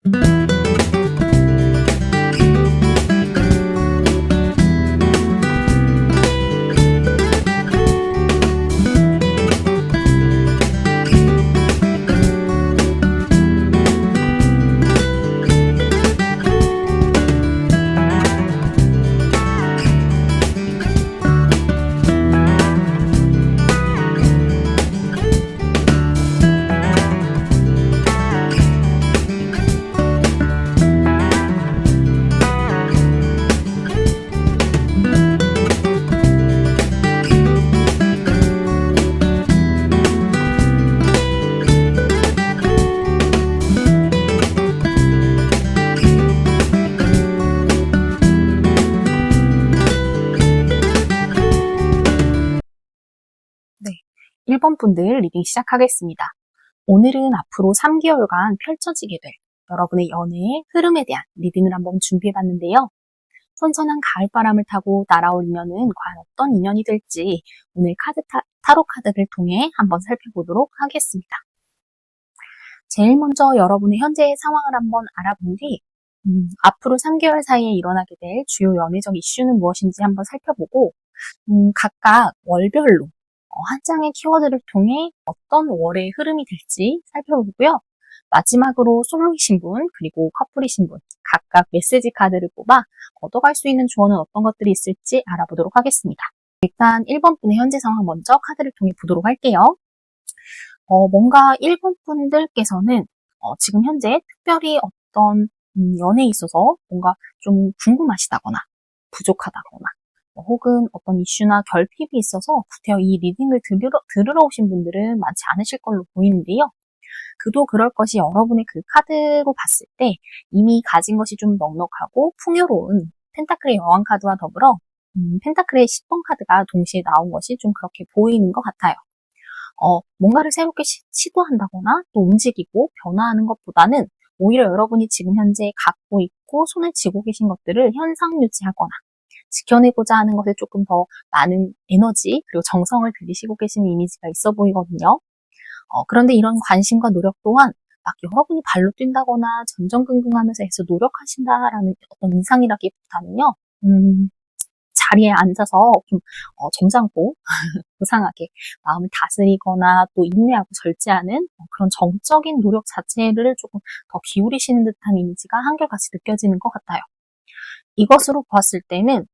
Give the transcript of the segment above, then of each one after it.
네, 1번 분들 리딩 시작하겠습니다. 오늘은 앞으로 3개월간 펼쳐지게 될 여러분의 연애의 흐름에 대한 리딩을 한번 준비해봤는데요. 선선한 가을바람을 타고 날아올 인연은 과연 어떤 인연이 될지 오늘 타로 카드를 통해 한번 살펴보도록 하겠습니다. 제일 먼저 여러분의 현재의 상황을 한번 알아본 뒤 앞으로 3개월 사이에 일어나게 될 주요 연애적 이슈는 무엇인지 한번 살펴보고 각각 월별로 한 장의 키워드를 통해 어떤 월의 흐름이 될지 살펴보고요. 마지막으로 솔로이신 분 그리고 커플이신 분 각각 메시지 카드를 뽑아 얻어갈 수 있는 조언은 어떤 것들이 있을지 알아보도록 하겠습니다. 일단 1번 분의 현재 상황 먼저 카드를 통해 보도록 할게요. 뭔가 1번 분들께서는 지금 현재 특별히 어떤 연애에 있어서 뭔가 좀 궁금하시다거나 부족하다거나 혹은 어떤 이슈나 결핍이 있어서 구태여 이 리딩을 들으러 오신 분들은 많지 않으실 걸로 보이는데요. 그도 그럴 것이 여러분의 그 카드로 봤을 때 이미 가진 것이 좀 넉넉하고 풍요로운 펜타클의 여왕 카드와 더불어 펜타클의 10번 카드가 동시에 나온 것이 좀 그렇게 보이는 것 같아요. 뭔가를 새롭게 시도한다거나 또 움직이고 변화하는 것보다는 오히려 여러분이 지금 현재 갖고 있고 손에 쥐고 계신 것들을 현상 유지하거나 지켜내고자 하는 것에 조금 더 많은 에너지 그리고 정성을 들이시고 계시는 이미지가 있어 보이거든요. 그런데 이런 관심과 노력 또한 막 여러분이 발로 뛴다거나 전전긍긍하면서 해서 노력하신다라는 어떤 인상이라기보다는요. 자리에 앉아서 좀 점잖고 무상하게 마음을 다스리거나 또 인내하고 절제하는 그런 정적인 노력 자체를 조금 더 기울이시는 듯한 이미지가 한결같이 느껴지는 것 같아요. 이것으로 보았을 때는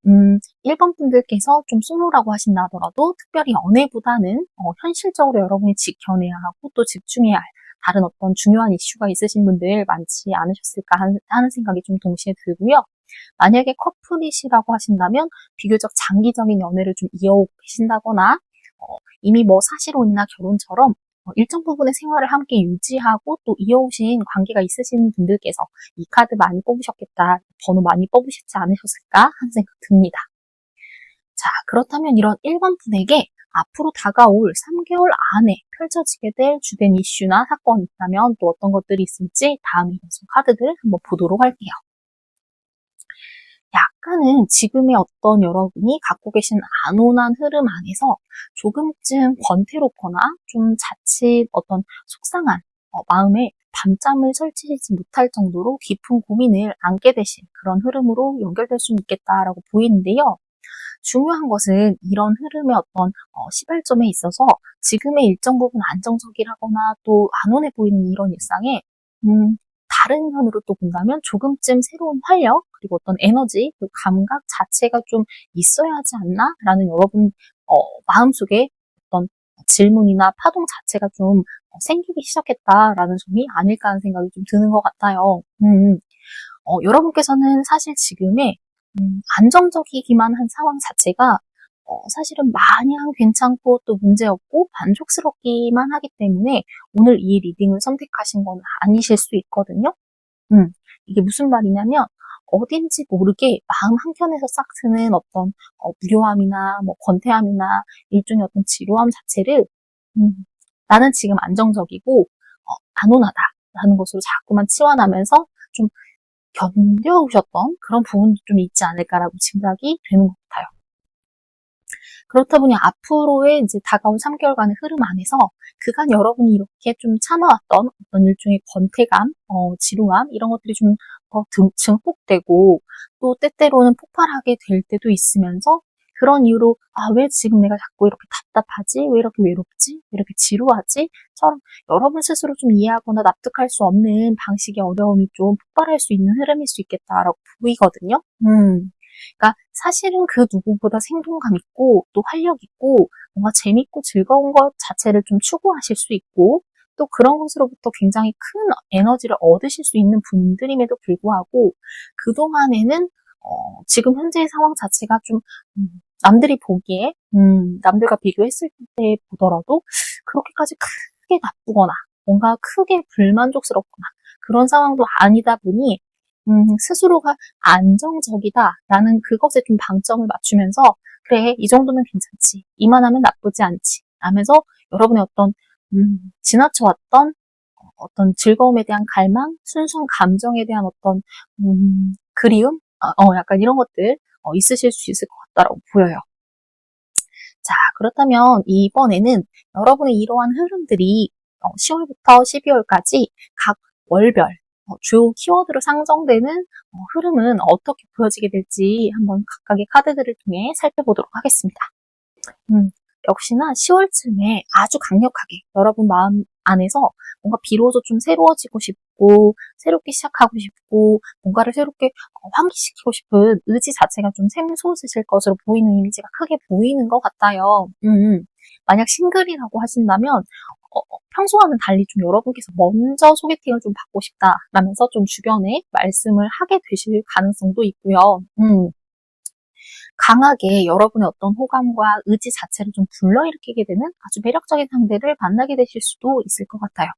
1번 분들께서 좀 솔로라고 하신다 하더라도 특별히 연애보다는 현실적으로 여러분이 지켜내야 하고 또 집중해야 할 다른 어떤 중요한 이슈가 있으신 분들 많지 않으셨을까 하는 생각이 좀 동시에 들고요. 만약에 커플이시라고 하신다면 비교적 장기적인 연애를 좀 이어오고 계신다거나 이미 뭐 사실혼이나 결혼처럼 일정 부분의 생활을 함께 유지하고 또 이어오신 관계가 있으신 분들께서 이 카드 많이 뽑으셨겠다, 번호 많이 뽑으셨지 않으셨을까 하는 생각 듭니다. 자, 그렇다면 이런 1번 분에게 앞으로 다가올 3개월 안에 펼쳐지게 될 주된 이슈나 사건이 있다면 또 어떤 것들이 있을지 다음 이번 카드들 한번 보도록 할게요. 약간은 지금의 어떤 여러분이 갖고 계신 안온한 흐름 안에서 조금쯤 권태롭거나 좀 자칫 어떤 속상한 마음에 밤잠을 설치지 못할 정도로 깊은 고민을 안게 되신 그런 흐름으로 연결될 수 있겠다라고 보이는데요. 중요한 것은 이런 흐름의 어떤 시발점에 있어서 지금의 일정 부분 안정적이라거나 또 안온해 보이는 이런 일상에 다른 면으로 또 본다면 조금쯤 새로운 활력 그리고 어떤 에너지, 그 감각 자체가 좀 있어야 하지 않나? 라는 여러분 마음속에 어떤 질문이나 파동 자체가 좀 생기기 시작했다라는 점이 아닐까 하는 생각이 좀 드는 것 같아요. 여러분께서는 사실 지금의 안정적이기만 한 상황 자체가 사실은 마냥 괜찮고 또 문제없고 만족스럽기만 하기 때문에 오늘 이 리딩을 선택하신 건 아니실 수 있거든요. 이게 무슨 말이냐면 어딘지 모르게 마음 한켠에서 싹 트는 어떤 무료함이나 뭐 권태함이나 일종의 어떤 지루함 자체를 나는 지금 안정적이고 안온하다라는 것으로 자꾸만 치환하면서 좀 견뎌오셨던 그런 부분도 좀 있지 않을까라고 짐작이 되는 것 같아요. 그렇다 보니 앞으로의 이제 다가온 3개월간의 흐름 안에서 그간 여러분이 이렇게 좀 참아왔던 어떤 일종의 권태감, 지루함 이런 것들이 좀 더 증폭되고 또 때때로는 폭발하게 될 때도 있으면서 그런 이유로 왜 지금 내가 자꾸 이렇게 답답하지? 왜 이렇게 외롭지? 왜 이렇게 지루하지? 처럼 여러분 스스로 좀 이해하거나 납득할 수 없는 방식의 어려움이 좀 폭발할 수 있는 흐름일 수 있겠다라고 보이거든요. 그러니까 사실은 그 누구보다 생동감 있고 또 활력 있고 뭔가 재밌고 즐거운 것 자체를 좀 추구하실 수 있고 또 그런 것으로부터 굉장히 큰 에너지를 얻으실 수 있는 분들임에도 불구하고 그동안에는 지금 현재의 상황 자체가 좀 남들이 보기에 남들과 비교했을 때 보더라도 그렇게까지 크게 나쁘거나 뭔가 크게 불만족스럽거나 그런 상황도 아니다 보니 스스로가 안정적이다라는 그것에 좀 방점을 맞추면서 그래 이 정도면 괜찮지 이만하면 나쁘지 않지 하면서 여러분의 어떤 지나쳐왔던 어떤 즐거움에 대한 갈망, 순수한 감정에 대한 어떤 그리움, 약간 이런 것들 있으실 수 있을 것 같다라고 보여요. 자, 그렇다면 이번에는 여러분의 이러한 흐름들이 10월부터 12월까지 각 월별 주요 키워드로 상정되는 흐름은 어떻게 보여지게 될지 한번 각각의 카드들을 통해 살펴보도록 하겠습니다. 역시나 10월쯤에 아주 강력하게 여러분 마음 안에서 뭔가 비로소 좀 새로워지고 싶고 새롭게 시작하고 싶고 뭔가를 새롭게 환기시키고 싶은 의지 자체가 좀 샘솟으실 것으로 보이는 이미지가 크게 보이는 것 같아요. 만약 싱글이라고 하신다면 평소와는 달리 좀 여러분께서 먼저 소개팅을 좀 받고 싶다라면서 좀 주변에 말씀을 하게 되실 가능성도 있고요. 강하게 여러분의 어떤 호감과 의지 자체를 좀 불러일으키게 되는 아주 매력적인 상대를 만나게 되실 수도 있을 것 같아요.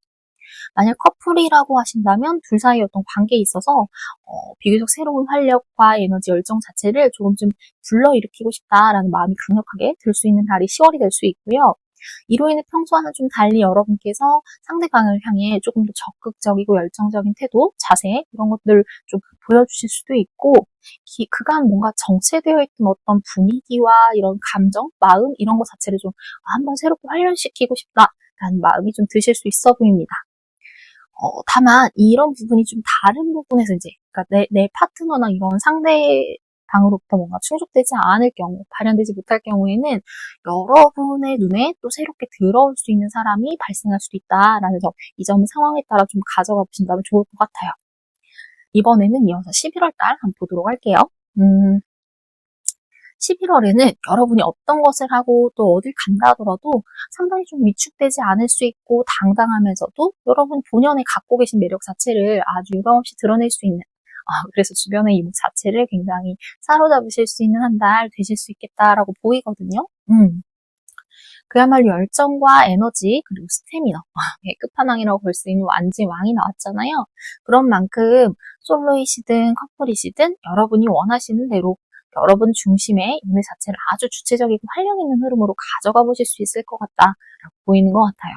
만약 커플이라고 하신다면 둘 사이의 어떤 관계에 있어서 비교적 새로운 활력과 에너지, 열정 자체를 조금 좀 불러일으키고 싶다라는 마음이 강력하게 들 수 있는 달이 10월이 될 수 있고요. 이로 인해 평소와는 좀 달리 여러분께서 상대방을 향해 조금 더 적극적이고 열정적인 태도, 자세 이런 것들을 좀 보여주실 수도 있고 그간 뭔가 정체되어 있던 어떤 분위기와 이런 감정, 마음 이런 것 자체를 좀 한번 새롭게 활력시키고 싶다라는 마음이 좀 드실 수 있어 보입니다. 다만 이런 부분이 좀 다른 부분에서 이제 그러니까 내 파트너나 이런 상대방으로부터 뭔가 충족되지 않을 경우, 발현되지 못할 경우에는 여러분의 눈에 또 새롭게 들어올 수 있는 사람이 발생할 수도 있다라는 점, 이 점은 상황에 따라 좀 가져가 보신다면 좋을 것 같아요. 이번에는 이어서 11월 달 한번 보도록 할게요. 11월에는 여러분이 어떤 것을 하고 또 어딜 간다 하더라도 상당히 좀 위축되지 않을 수 있고 당당하면서도 여러분 본연의 갖고 계신 매력 자체를 아주 유감없이 드러낼 수 있는 그래서 주변의 이목 자체를 굉장히 사로잡으실 수 있는 한 달 되실 수 있겠다라고 보이거든요. 그야말로 열정과 에너지 그리고 스태미너 끝판왕이라고 볼 수 있는 완전히 왕이 나왔잖아요. 그런 만큼 솔로이시든 커플이시든 여러분이 원하시는 대로 여러분 중심의 연애 자체를 아주 주체적이고 활력 있는 흐름으로 가져가 보실 수 있을 것 같다라고 보이는 것 같아요.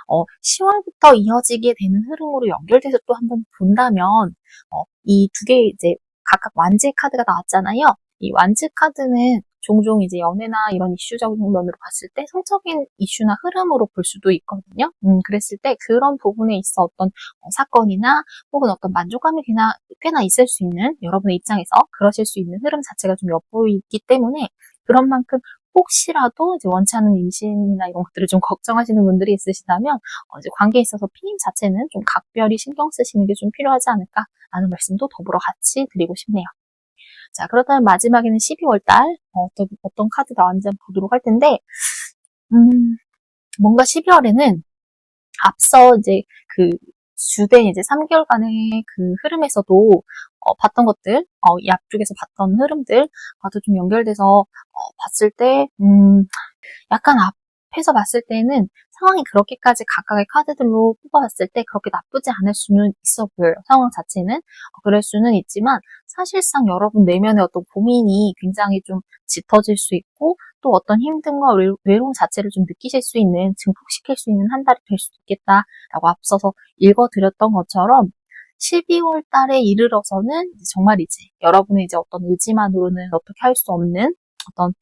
10월부터 이어지게 되는 흐름으로 연결돼서 또 한번 본다면 이 두 개의 이제 각각 완지의 카드가 나왔잖아요. 이 완지 카드는 종종 이제 연애나 이런 이슈적인 면으로 봤을 때 성적인 이슈나 흐름으로 볼 수도 있거든요. 그랬을 때 그런 부분에 있어 어떤 사건이나 혹은 어떤 만족감이 꽤나 있을 수 있는 여러분의 입장에서 그러실 수 있는 흐름 자체가 좀 엿보이기 때문에 그런 만큼 혹시라도 이제 원치 않는 임신이나 이런 것들을 좀 걱정하시는 분들이 있으시다면 이제 관계에 있어서 피임 자체는 좀 각별히 신경 쓰시는 게 좀 필요하지 않을까라는 말씀도 더불어 같이 드리고 싶네요. 자, 그렇다면 마지막에는 12월 달 어떤 카드 나왔는지 한번 보도록 할 텐데 뭔가 12월에는 앞서 이제 그 주된 이제 3개월간의 그 흐름에서도 봤던 것들, 이 앞쪽에서 봤던 흐름들과도 좀 연결돼서 봤을 때 약간 앞에서 봤을 때는 상황이 그렇게까지 각각의 카드들로 뽑아봤을 때 그렇게 나쁘지 않을 수는 있어 보여요. 상황 자체는. 그럴 수는 있지만 사실상 여러분 내면의 어떤 고민이 굉장히 좀 짙어질 수 있고 또 어떤 힘듦과 외로움 자체를 좀 느끼실 수 있는, 증폭시킬 수 있는 한 달이 될 수도 있겠다라고 앞서서 읽어드렸던 것처럼 12월 달에 이르러서는 정말 이제 여러분의 이제 어떤 의지만으로는 어떻게 할 수 없는 어떤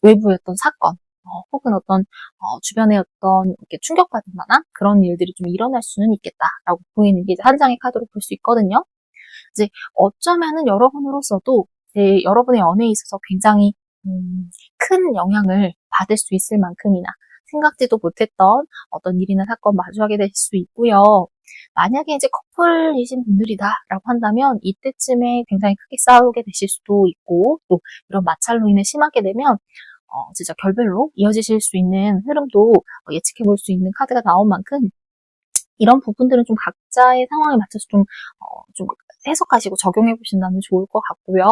외부의 어떤 사건, 혹은 어떤 주변에 어떤 이렇게 충격받을 만한 그런 일들이 좀 일어날 수는 있겠다라고 보이는 게 이제 한 장의 카드로 볼 수 있거든요. 이제 어쩌면은 여러분으로서도 이제 여러분의 연애에 있어서 굉장히 큰 영향을 받을 수 있을 만큼이나 생각지도 못했던 어떤 일이나 사건 마주하게 될 수 있고요. 만약에 이제 커플이신 분들이다라고 한다면 이때쯤에 굉장히 크게 싸우게 되실 수도 있고, 또 이런 마찰로 인해 심하게 되면 진짜 결별로 이어지실 수 있는 흐름도 예측해 볼 수 있는 카드가 나온 만큼, 이런 부분들은 좀 각자의 상황에 맞춰서 좀 해석하시고 적용해 보신다면 좋을 것 같고요.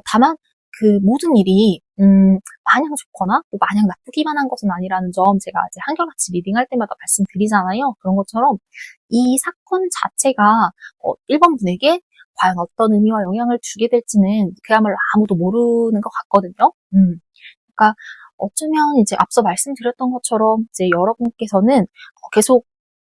다만 그 모든 일이 마냥 좋거나 또 마냥 나쁘기만 한 것은 아니라는 점, 제가 이제 한결같이 리딩할 때마다 말씀드리잖아요. 그런 것처럼 이 사건 자체가 1번 분에게 과연 어떤 의미와 영향을 주게 될지는 그야말로 아무도 모르는 것 같거든요. 그러니까 어쩌면 이제 앞서 말씀드렸던 것처럼 이제 여러분께서는 계속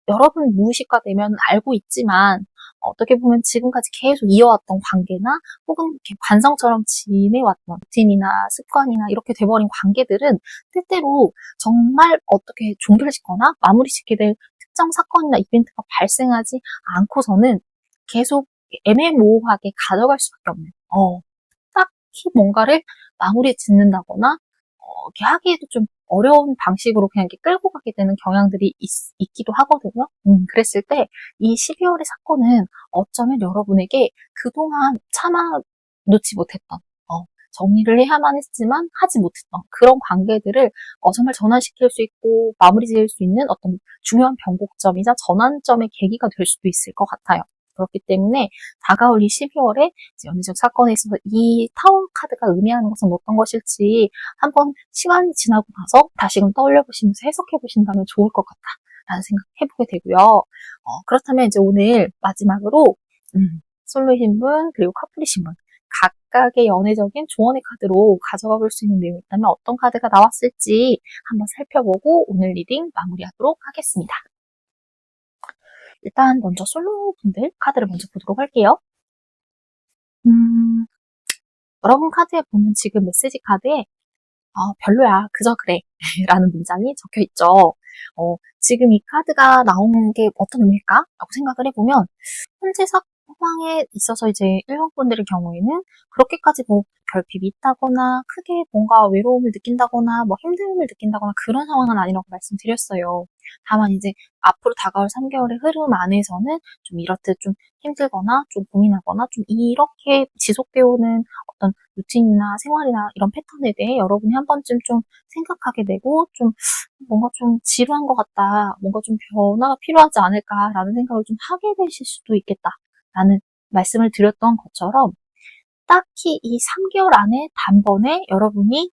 여러분 무의식화 되면 알고 있지만, 어떻게 보면 지금까지 계속 이어왔던 관계나 혹은 이렇게 관성처럼 지내왔던 루틴이나 습관이나 이렇게 돼버린 관계들은 때때로 정말 어떻게 종결짓거나 마무리 짓게 될 특정 사건이나 이벤트가 발생하지 않고서는 계속 애매모호하게 가져갈 수밖에 없는, 딱히 뭔가를 마무리 짓는다거나 이렇게 하기에도 좀 어려운 방식으로 그냥 이렇게 끌고 가게 되는 경향들이 있기도 하거든요. 그랬을 때 이 12월의 사건은 어쩌면 여러분에게 그동안 참아 놓지 못했던, 정리를 해야만 했지만 하지 못했던 그런 관계들을 정말 전환시킬 수 있고 마무리 지을 수 있는 어떤 중요한 변곡점이자 전환점의 계기가 될 수도 있을 것 같아요. 그렇기 때문에 다가올 이 12월에 연애적 사건에 있어서 이 타워 카드가 의미하는 것은 어떤 것일지 한번 시간이 지나고 나서 다시금 떠올려보시면서 해석해보신다면 좋을 것 같다라는 생각 해보게 되고요. 그렇다면 이제 오늘 마지막으로 솔로이신 분 그리고 커플이신 분 각각의 연애적인 조언의 카드로 가져가 볼 수 있는 내용이 있다면 어떤 카드가 나왔을지 한번 살펴보고 오늘 리딩 마무리하도록 하겠습니다. 일단 먼저 솔로분들 카드를 먼저 보도록 할게요. 여러분 카드에 보면 지금 메시지 카드에 별로야, 그저 그래 라는 문장이 적혀 있죠. 지금 이 카드가 나온 게 어떤 의미일까? 라고 생각을 해보면, 현재 상황에 있어서 이제 1번 분들의 경우에는 그렇게까지 뭐 결핍이 있다거나 크게 뭔가 외로움을 느낀다거나 뭐 힘듦을 느낀다거나 그런 상황은 아니라고 말씀드렸어요. 다만 이제 앞으로 다가올 3개월의 흐름 안에서는 좀 이렇듯 좀 힘들거나 좀 고민하거나 좀 이렇게 지속되어 오는 어떤 루틴이나 생활이나 이런 패턴에 대해 여러분이 한 번쯤 좀 생각하게 되고, 좀 뭔가 좀 지루한 것 같다, 뭔가 좀 변화가 필요하지 않을까라는 생각을 좀 하게 되실 수도 있겠다라는 말씀을 드렸던 것처럼, 딱히 이 3개월 안에 단번에 여러분이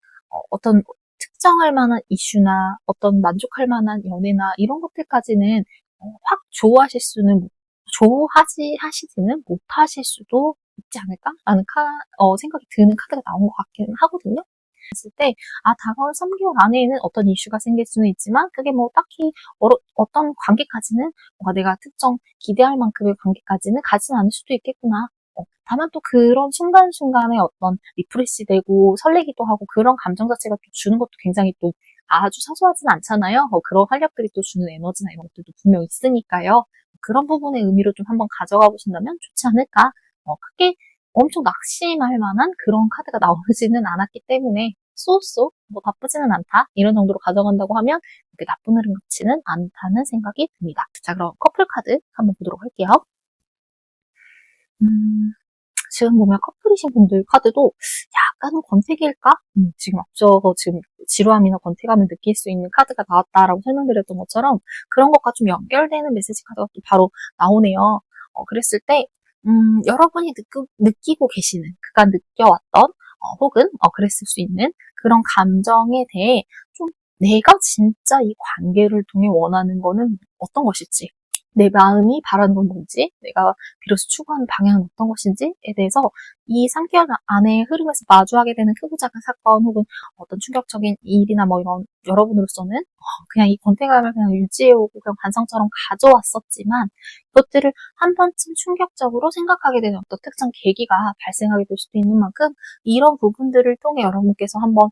어떤 특정할 만한 이슈나 어떤 만족할 만한 연애나 이런 것들까지는 확 하시지는 못하실 수도 있지 않을까라는 생각이 드는 카드가 나온 것 같기는 하거든요. 그랬을 때, 다가올 3개월 안에는 어떤 이슈가 생길 수는 있지만, 그게 뭐 딱히 어떤 관계까지는, 뭔가 내가 특정 기대할 만큼의 관계까지는 가진 않을 수도 있겠구나. 다만 또 그런 순간순간에 어떤 리프레시 되고 설레기도 하고 그런 감정 자체가 또 주는 것도 굉장히 또 아주 사소하진 않잖아요. 그런 활력들이 또 주는 에너지나 이런 것들도 분명 있으니까요. 그런 부분의 의미로 좀 한번 가져가 보신다면 좋지 않을까. 크게 엄청 낙심할 만한 그런 카드가 나오지는 않았기 때문에 쏘쏘 뭐 나쁘지는 않다 이런 정도로 가져간다고 하면 그렇게 나쁜 흐름 같지는 않다는 생각이 듭니다. 자, 그럼 커플 카드 한번 보도록 할게요. 지금 보면 커플이신 분들 카드도 약간은 권태기일까? 지금 앞서서 지금 지루함이나 권태감을 느낄 수 있는 카드가 나왔다라고 설명드렸던 것처럼 그런 것과 좀 연결되는 메시지 카드가 또 바로 나오네요. 그랬을 때 여러분이 느끼고 계시는, 그간 느껴왔던, 혹은 그랬을 수 있는 그런 감정에 대해 좀 내가 진짜 이 관계를 통해 원하는 거는 어떤 것일지, 내 마음이 바라는 건 뭔지, 내가 비로소 추구하는 방향은 어떤 것인지에 대해서 이 3개월 안에 흐름에서 마주하게 되는 크고 작은 사건 혹은 어떤 충격적인 일이나 뭐 이런 여러분으로서는 그냥 이 권태감을 그냥 유지해오고 그냥 관성처럼 가져왔었지만 이것들을 한 번쯤 충격적으로 생각하게 되는 어떤 특정 계기가 발생하게 될 수도 있는 만큼 이런 부분들을 통해 여러분께서 한번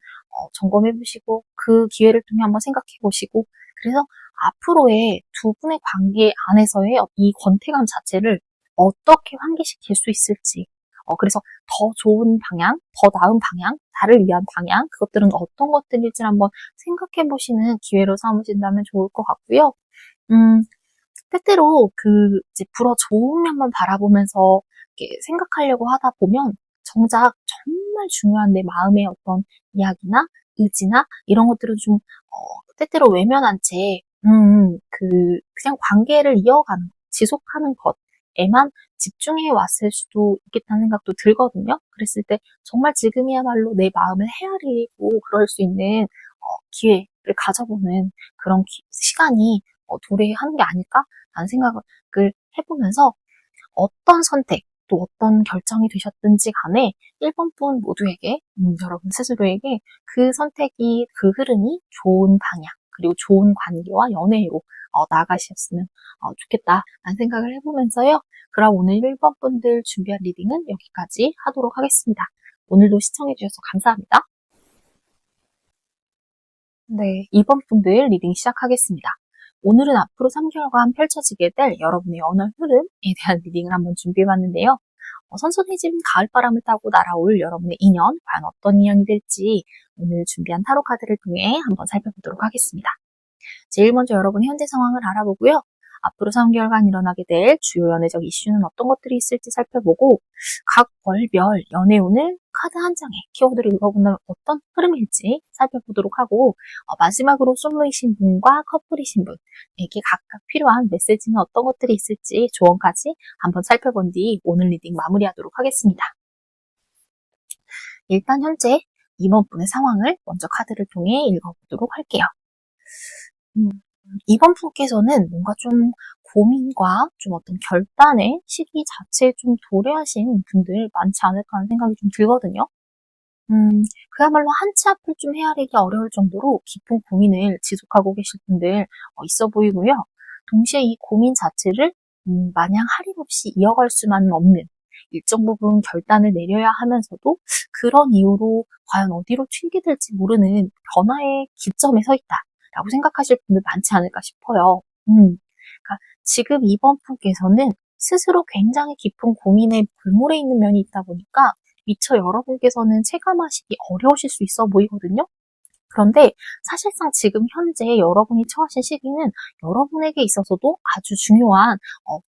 점검해보시고 그 기회를 통해 한번 생각해보시고 그래서 앞으로의 두 분의 관계 안에서의 이 권태감 자체를 어떻게 환기시킬 수 있을지, 그래서 더 좋은 방향, 더 나은 방향, 나를 위한 방향, 그것들은 어떤 것들일지 한번 생각해 보시는 기회로 삼으신다면 좋을 것 같고요. 때때로 이제 불어 좋은 면만 바라보면서 이렇게 생각하려고 하다 보면 정작 정말 중요한 내 마음의 어떤 이야기나 의지나 이런 것들은 좀, 때때로 외면한 채, 그냥 관계를 이어가는, 지속하는 것에만 집중해 왔을 수도 있겠다는 생각도 들거든요. 그랬을 때 정말 지금이야말로 내 마음을 헤아리고 그럴 수 있는 기회를 가져보는 그런 시간이 도래하는 게 아닐까라는 생각을 해보면서 어떤 선택, 또 어떤 결정이 되셨든지 간에 1번 분 모두에게, 여러분 스스로에게 그 선택이, 그 흐름이 좋은 방향, 그리고 좋은 관계와 연애로 나아가셨으면 좋겠다라는 생각을 해보면서요. 그럼 오늘 1번 분들 준비한 리딩은 여기까지 하도록 하겠습니다. 오늘도 시청해주셔서 감사합니다. 네, 2번 분들 리딩 시작하겠습니다. 오늘은 앞으로 3개월간 펼쳐지게 될 여러분의 언어 흐름에 대한 리딩을 한번 준비해봤는데요. 선선해진 가을바람을 타고 날아올 여러분의 인연, 과연 어떤 인연이 될지 오늘 준비한 타로 카드를 통해 한번 살펴보도록 하겠습니다. 제일 먼저 여러분의 현재 상황을 알아보고요. 앞으로 3개월간 일어나게 될 주요 연애적 이슈는 어떤 것들이 있을지 살펴보고 각 월별 연애 오늘 카드 한 장에 키워드를 읽어본다면 어떤 흐름일지 살펴보도록 하고 마지막으로 솔로이신 분과 커플이신 분에게 각각 필요한 메시지는 어떤 것들이 있을지 조언까지 한번 살펴본 뒤 오늘 리딩 마무리하도록 하겠습니다. 일단 현재 이번 분의 상황을 먼저 카드를 통해 읽어보도록 할게요. 이번 분께서는 뭔가 좀 고민과 좀 어떤 결단의 시기 자체에 좀 도래하신 분들 많지 않을까 하는 생각이 좀 들거든요. 그야말로 한 치 앞을 좀 헤아리기 어려울 정도로 깊은 고민을 지속하고 계실 분들 있어 보이고요. 동시에 이 고민 자체를 마냥 할인없이 이어갈 수만은 없는 일정 부분 결단을 내려야 하면서도 그런 이유로 과연 어디로 튀게 될지 모르는 변화의 기점에 서 있다라고 생각하실 분들 많지 않을까 싶어요. 그러니까 지금 이번 분께서는 스스로 굉장히 깊은 고민에 골몰해 있는 면이 있다 보니까 미처 여러분께서는 체감하시기 어려우실 수 있어 보이거든요. 그런데 사실상 지금 현재 여러분이 처하신 시기는 여러분에게 있어서도 아주 중요한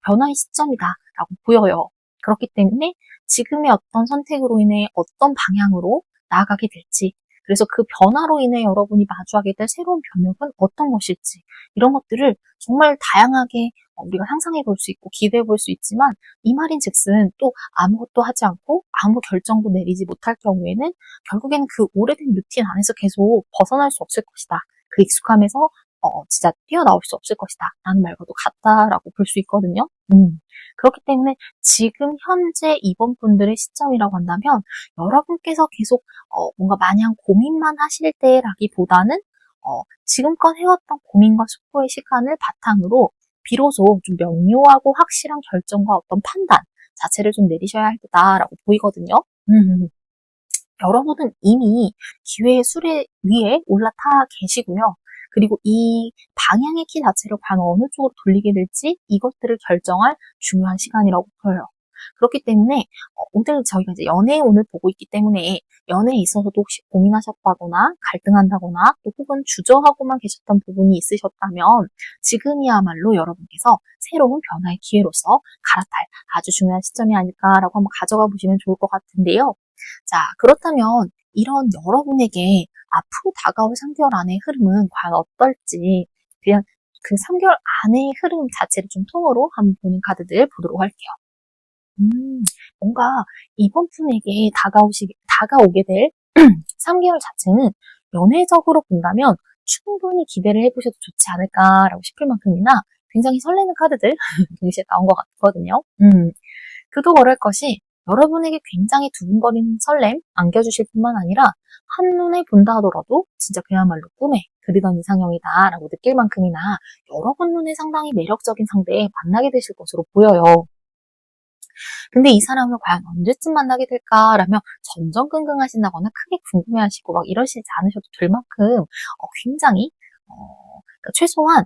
변화의 시점이다라고 보여요. 그렇기 때문에 지금의 어떤 선택으로 인해 어떤 방향으로 나아가게 될지, 그래서 그 변화로 인해 여러분이 마주하게 될 새로운 변혁은 어떤 것일지, 이런 것들을 정말 다양하게 우리가 상상해 볼 수 있고 기대해 볼 수 있지만 이 말인즉슨 또 아무것도 하지 않고 아무 결정도 내리지 못할 경우에는 결국에는 그 오래된 루틴 안에서 계속 벗어날 수 없을 것이다. 그 익숙함에서 진짜 뛰어나올 수 없을 것이다. 라는 말과도 같다라고 볼 수 있거든요. 그렇기 때문에 지금 현재 이번 분들의 시점이라고 한다면 여러분께서 계속 뭔가 마냥 고민만 하실 때라기보다는 지금껏 해왔던 고민과 숙고의 시간을 바탕으로 비로소 좀 명료하고 확실한 결정과 어떤 판단 자체를 좀 내리셔야 할 거다라고 보이거든요. 여러분은 이미 기회의 수레 위에 올라타 계시고요. 그리고 이 방향의 키 자체를 과연 어느 쪽으로 돌리게 될지 이것들을 결정할 중요한 시간이라고 보여요. 그렇기 때문에 오늘 저희가 이제 연애의 오늘 보고 있기 때문에 연애에 있어서도 혹시 고민하셨다거나 갈등한다거나 또 혹은 주저하고만 계셨던 부분이 있으셨다면 지금이야말로 여러분께서 새로운 변화의 기회로서 갈아탈 아주 중요한 시점이 아닐까라고 한번 가져가 보시면 좋을 것 같은데요. 자, 그렇다면 이런 여러분에게 앞으로 다가올 3개월 안의 흐름은 과연 어떨지 그냥 그 3개월 안의 흐름 자체를 좀 통으로 한번 보는 카드들 보도록 할게요. 뭔가 이번 분에게 다가오게 될 3개월 자체는 연애적으로 본다면 충분히 기대를 해보셔도 좋지 않을까라고 싶을 만큼이나 굉장히 설레는 카드들 동시에 나온 것 같거든요. 그도 그럴 것이 여러분에게 굉장히 두근거리는 설렘 안겨주실 뿐만 아니라 한눈에 본다 하더라도 진짜 그야말로 꿈에 그리던 이상형이다 라고 느낄 만큼이나 여러분 눈에 상당히 매력적인 상대에 만나게 되실 것으로 보여요. 근데 이 사람을 과연 언제쯤 만나게 될까라며 전전긍긍하신다거나 크게 궁금해하시고 막 이러시지 않으셔도 될 만큼 굉장히 그러니까 최소한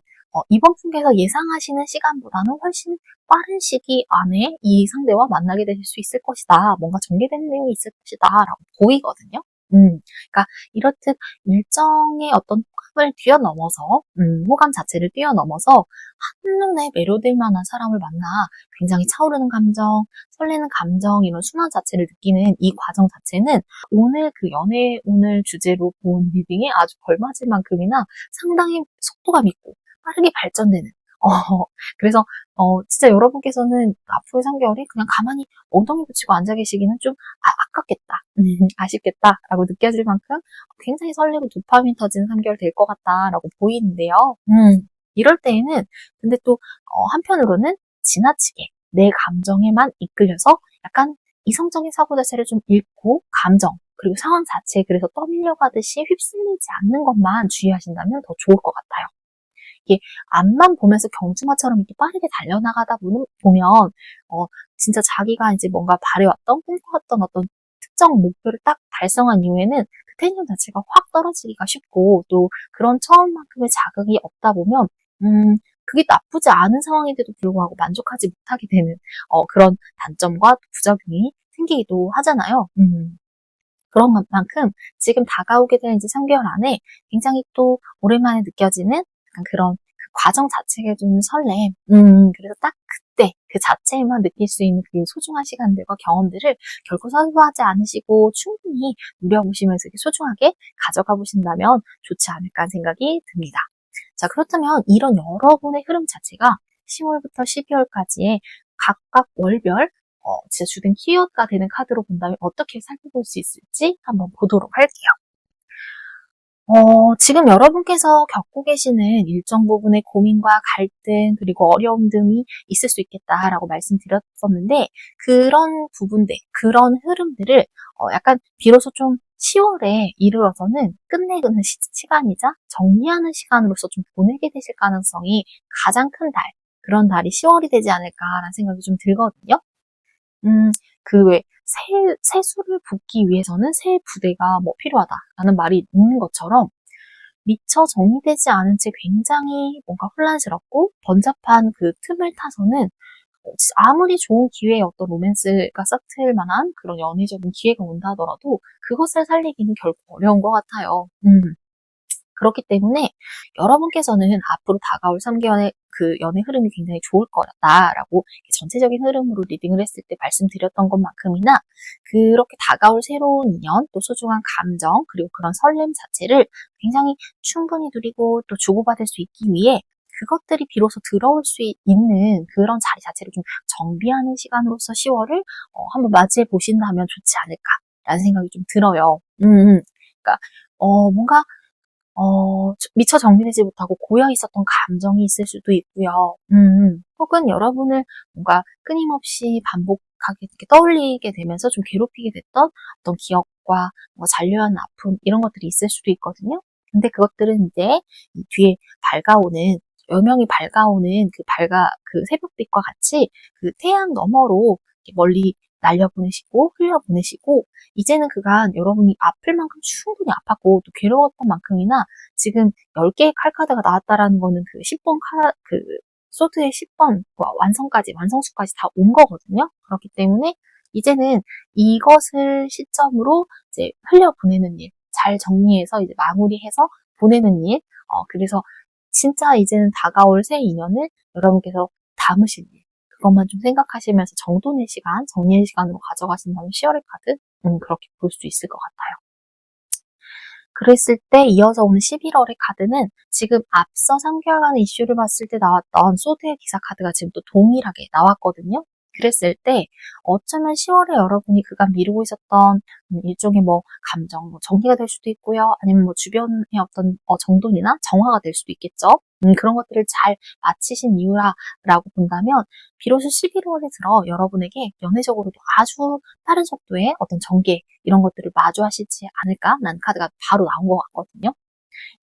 이번 분께서 예상하시는 시간보다는 훨씬 빠른 시기 안에 이 상대와 만나게 되실 수 있을 것이다. 뭔가 전개되는 내용이 있을 것이다. 라고 보이거든요. 그러니까 이렇듯 일정의 어떤 호감을 뛰어넘어서, 호감 자체를 뛰어넘어서 한눈에 매료될 만한 사람을 만나 굉장히 차오르는 감정, 설레는 감정, 이런 순환 자체를 느끼는 이 과정 자체는 오늘 그 연애 오늘 주제로 본 리딩에 아주 걸맞을 만큼이나 상당히 속도감 있고 빠르게 발전되는 그래서 진짜 여러분께서는 앞으로의 3개월이 그냥 가만히 엉덩이 붙이고 앉아 계시기는 좀 아깝겠다, 아쉽겠다라고 느껴질 만큼 굉장히 설레고 도파민 터지는 3개월 될 것 같다라고 보이는데요. 이럴 때에는 근데 또 한편으로는 지나치게 내 감정에만 이끌려서 약간 이성적인 사고 자체를 좀 잃고 감정 그리고 상황 자체에 그래서 떠밀려가듯이 휩쓸리지 않는 것만 주의하신다면 더 좋을 것 같아요. 이게 앞만 보면서 경주마처럼 이렇게 빠르게 달려나가다 보면 진짜 자기가 이제 뭔가 바래왔던 꿈꿔왔던 어떤 특정 목표를 딱 달성한 이후에는 그 텐션 자체가 확 떨어지기가 쉽고 또 그런 처음만큼의 자극이 없다 보면 그게 나쁘지 않은 상황인데도 불구하고 만족하지 못하게 되는 그런 단점과 부작용이 생기기도 하잖아요. 그런 만큼 지금 다가오게 될 이제 3개월 안에 굉장히 또 오랜만에 느껴지는 약간 그런 그 과정 자체가 좀 설렘. 그래서 딱 그때 그 자체에만 느낄 수 있는 그 소중한 시간들과 경험들을 결코 사소하지 않으시고 충분히 누려보시면서 이렇게 소중하게 가져가 보신다면 좋지 않을까 하는 생각이 듭니다. 자, 그렇다면 이런 여러분의 흐름 자체가 10월부터 12월까지의 각각 월별 진짜 주된 키워드가 되는 카드로 본다면 어떻게 살펴볼 수 있을지 한번 보도록 할게요. 지금 여러분께서 겪고 계시는 일정 부분의 고민과 갈등 그리고 어려움 등이 있을 수 있겠다라고 말씀드렸었는데 그런 부분들, 그런 흐름들을 약간 비로소 좀 10월에 이르러서는 끝내는 시간이자 정리하는 시간으로서 좀 보내게 되실 가능성이 가장 큰 달, 그런 달이 10월이 되지 않을까라는 생각이 좀 들거든요. 그 왜 새수를 붓기 위해서는 새 부대가 뭐 필요하다라는 말이 있는 것처럼 미처 정리되지 않은 채 굉장히 뭔가 혼란스럽고 번잡한 그 틈을 타서는 아무리 좋은 기회의 어떤 로맨스가 싹트일 만한 그런 연애적인 기회가 온다 하더라도 그것을 살리기는 결코 어려운 것 같아요. 그렇기 때문에 여러분께서는 앞으로 다가올 3개월의 그 연애 흐름이 굉장히 좋을 거다라고 전체적인 흐름으로 리딩을 했을 때 말씀드렸던 것만큼이나 그렇게 다가올 새로운 인연, 또 소중한 감정, 그리고 그런 설렘 자체를 굉장히 충분히 누리고 또 주고받을 수 있기 위해 그것들이 비로소 들어올 수 있는 그런 자리 자체를 좀 정비하는 시간으로서 10월을 한번 맞이해 보신다면 좋지 않을까라는 생각이 좀 들어요. 그러니까 뭔가 미처 정리되지 못하고 고여 있었던 감정이 있을 수도 있고요. 혹은 여러분을 뭔가 끊임없이 반복하게 이렇게 떠올리게 되면서 좀 괴롭히게 됐던 어떤 기억과 뭔가 잔류하는 아픔 이런 것들이 있을 수도 있거든요. 근데 그것들은 이제 이 뒤에 밝아오는 여명이 밝아오는 그 새벽빛과 같이 그 태양 너머로 멀리 날려보내시고 흘려보내시고 이제는 그간 여러분이 아플 만큼 충분히 아팠고 또 괴로웠던 만큼이나 지금 10개의 칼카드가 나왔다라는 거는 그 10번 소드의 10번 완성수까지 다 온 거거든요. 그렇기 때문에 이제는 이것을 시점으로 이제 흘려보내는 일, 잘 정리해서 이제 마무리해서 보내는 일, 그래서 진짜 이제는 다가올 새 인연을 여러분께서 담으실 일, 그것만 좀 생각하시면서 정돈의 시간, 정리의 시간으로 가져가신다면 10월의 카드, 그렇게 볼 수 있을 것 같아요. 그랬을 때 이어서 오는 11월의 카드는 지금 앞서 3개월간의 이슈를 봤을 때 나왔던 소드의 기사 카드가 지금 또 동일하게 나왔거든요. 그랬을 때 어쩌면 10월에 여러분이 그간 미루고 있었던 일종의 뭐 감정, 뭐 정리가 될 수도 있고요. 아니면 뭐 주변의 어떤 정돈이나 정화가 될 수도 있겠죠. 그런 것들을 잘 마치신 이유라고 본다면 비로소 11월에 들어 여러분에게 연애적으로도 아주 빠른 속도의 어떤 전개 이런 것들을 마주하시지 않을까라는 카드가 바로 나온 것 같거든요.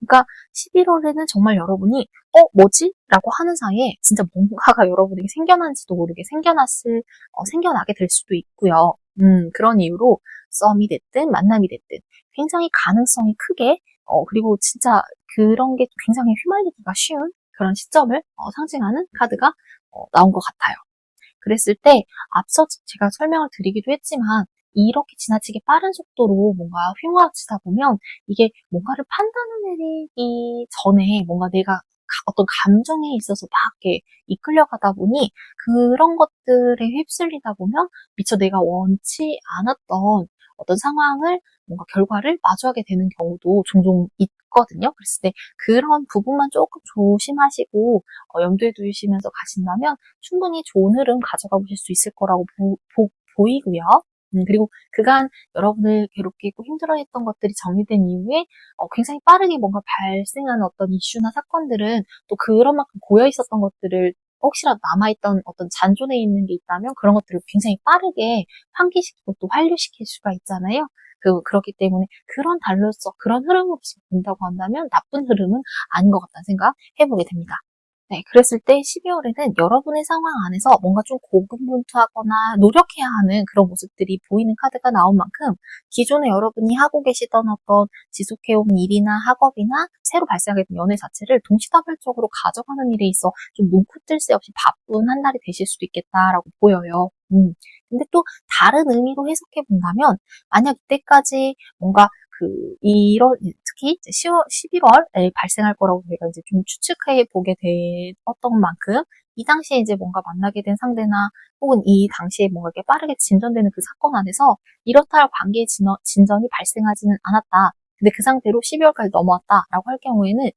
그러니까 11월에는 정말 여러분이 뭐지? 라고 하는 사이에 진짜 뭔가가 여러분에게 생겨난지도 모르게 생겨나게 될 수도 있고요. 그런 이유로 썸이 됐든 만남이 됐든 굉장히 가능성이 크게 그리고 진짜 그런 게 굉장히 휘말리기가 쉬운 그런 시점을 상징하는 카드가 나온 것 같아요. 그랬을 때 앞서 제가 설명을 드리기도 했지만 이렇게 지나치게 빠른 속도로 뭔가 휘몰아치다 보면 이게 뭔가를 판단을 내리기 전에 뭔가 내가 어떤 감정에 있어서 막 이렇게 이끌려가다 보니 그런 것들에 휩쓸리다 보면 미처 내가 원치 않았던 어떤 상황을 뭔가 결과를 마주하게 되는 경우도 종종 있거든요. 그랬을 때 그런 부분만 조금 조심하시고 염두에 두시면서 가신다면 충분히 좋은 흐름 가져가 보실 수 있을 거라고 보이고요. 그리고 그간 여러분을 괴롭게 했고 힘들어했던 것들이 정리된 이후에 굉장히 빠르게 뭔가 발생하는 어떤 이슈나 사건들은 또 그런 만큼 고여 있었던 것들을 혹시라도 남아있던 어떤 잔존에 있는 게 있다면 그런 것들을 굉장히 빠르게 환기시키고 또 환류시킬 수가 있잖아요. 그렇기 때문에 그런 달로서 그런 흐름으로서 본다고 한다면 나쁜 흐름은 아닌 것 같다는 생각 해보게 됩니다. 네, 그랬을 때 12월에는 여러분의 상황 안에서 뭔가 좀 고군분투하거나 노력해야 하는 그런 모습들이 보이는 카드가 나온 만큼 기존에 여러분이 하고 계시던 어떤 지속해온 일이나 학업이나 새로 발생하게 된 연애 자체를 동시다발적으로 가져가는 일에 있어 좀 눈코 뜰 새 없이 바쁜 한 달이 되실 수도 있겠다라고 보여요. 근데 또 다른 의미로 해석해 본다면 만약 이때까지 뭔가 특히 11월에 발생할 거라고 저희가 이제 좀 추측해 보게 되었던 만큼, 이 당시에 이제 뭔가 만나게 된 상대나, 혹은 이 당시에 뭔가 이렇게 빠르게 진전되는 그 사건 안에서 이렇다 할 관계의 진전이 발생하지는 않았다. 근데 그 상태로 12월까지 넘어왔다라고 할 경우에는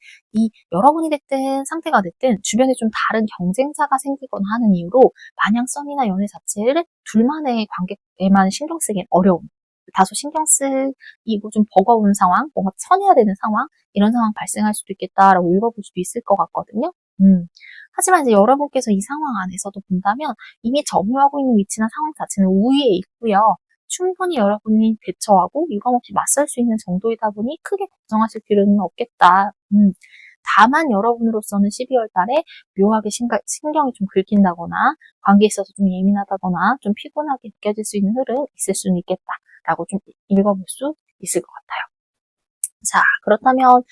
여러분이 됐든 상대가 됐든 주변에 좀 다른 경쟁자가 생기거나 하는 이유로 마냥 썸이나 연애 자체를 둘만의 관계에만 신경 쓰기엔 어려운 다소 신경 쓰이고 좀 버거운 상황, 뭔가 쳐내야 되는 상황, 이런 상황 발생할 수도 있겠다라고 읽어볼 수도 있을 것 같거든요. 하지만 이제 여러분께서 이 상황 안에서도 본다면 이미 점유하고 있는 위치나 상황 자체는 우위에 있고요. 충분히 여러분이 대처하고 유감없이 맞설 수 있는 정도이다 보니 크게 걱정하실 필요는 없겠다. 다만 여러분으로서는 12월 달에 묘하게 신경이 좀 긁힌다거나 관계에 있어서 좀 예민하다거나 좀 피곤하게 느껴질 수 있는 흐름 있을 수는 있겠다라고 좀 읽어볼 수 있을 것 같아요. 자, 그렇다면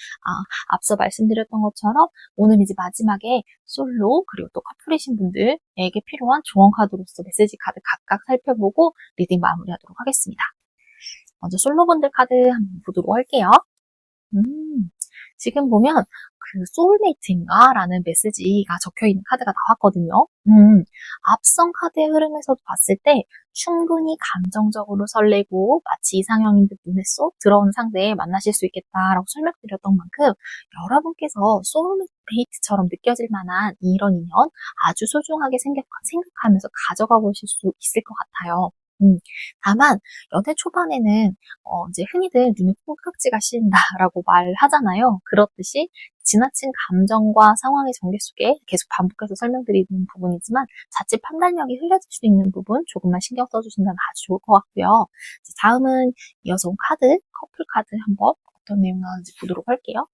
앞서 말씀드렸던 것처럼 오늘 이제 마지막에 솔로 그리고 또 커플이신 분들에게 필요한 조언 카드로서 메시지 카드 각각 살펴보고 리딩 마무리하도록 하겠습니다. 먼저 솔로분들 카드 한번 보도록 할게요. 지금 보면 소울메이트인가? 라는 메시지가 적혀있는 카드가 나왔거든요. 앞선 카드의 흐름에서도 봤을 때 충분히 감정적으로 설레고 마치 이상형인 듯 눈에 쏙 들어오는 상대에 만나실 수 있겠다라고 설명드렸던 만큼 여러분께서 소울메이트처럼 느껴질 만한 이런 인연 아주 소중하게 생각하면서 가져가 보실 수 있을 것 같아요. 다만 연애 초반에는 이제 흔히들 눈에 콩깍지가 씌인다라고 말하잖아요. 그렇듯이 지나친 감정과 상황의 전개 속에 계속 반복해서 설명드리는 부분이지만 자칫 판단력이 흘려질 수 있는 부분 조금만 신경 써주신다면 아주 좋을 것 같고요. 다음은 이어서 온 카드, 커플 카드 한번 어떤 내용 나오는지 보도록 할게요.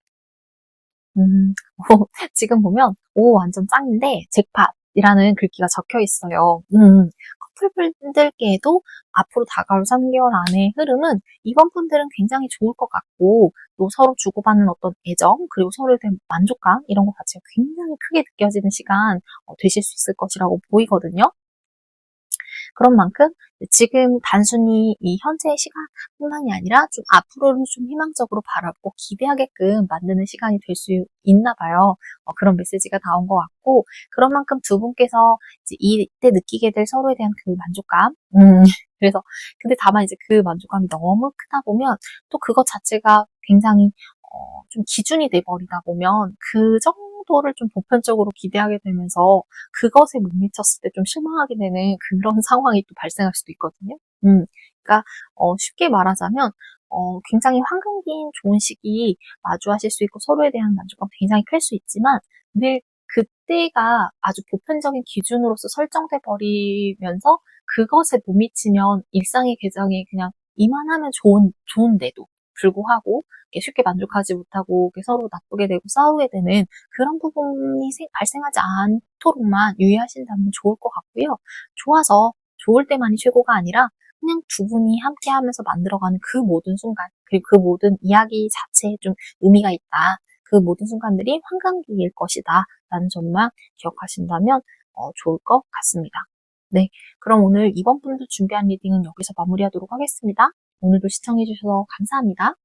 지금 보면 완전 짱인데 잭팟이라는 글귀가 적혀 있어요. 커플분들께도 앞으로 다가올 3개월 안의 흐름은 이번 분들은 굉장히 좋을 것 같고 또 서로 주고받는 어떤 애정 그리고 서로에 대한 만족감 이런 것 자체가 굉장히 크게 느껴지는 시간 되실 수 있을 것이라고 보이거든요. 그런 만큼 지금 단순히 이 현재의 시간뿐만이 아니라 좀 앞으로는 좀 희망적으로 바라보고 기대하게끔 만드는 시간이 될 수 있나 봐요. 그런 메시지가 나온 것 같고 그런 만큼 두 분께서 이제 이때 느끼게 될 서로에 대한 그 만족감 그래서 근데 다만 이제 그 만족감이 너무 크다 보면 또 그것 자체가 굉장히 좀 기준이 돼버리다 보면 그 정도 성공도를 좀 보편적으로 기대하게 되면서 그것에 못 미쳤을 때 좀 실망하게 되는 그런 상황이 또 발생할 수도 있거든요. 그러니까 쉽게 말하자면 굉장히 황금기인 좋은 시기 마주하실 수 있고 서로에 대한 만족감 굉장히 클 수 있지만 늘 그때가 아주 보편적인 기준으로서 설정돼 버리면서 그것에 못 미치면 일상의 궤정이 그냥 이만하면 좋은데도 불구하고 쉽게 만족하지 못하고 서로 나쁘게 되고 싸우게 되는 그런 부분이 발생하지 않도록만 유의하신다면 좋을 것 같고요. 좋아서 좋을 때만이 최고가 아니라 그냥 두 분이 함께 하면서 만들어가는 그 모든 순간, 그리고 그 모든 이야기 자체에 좀 의미가 있다. 그 모든 순간들이 황금기일 것이다. 라는 점만 기억하신다면 좋을 것 같습니다. 네, 그럼 오늘 이번 분들 준비한 리딩은 여기서 마무리하도록 하겠습니다. 오늘도 시청해주셔서 감사합니다.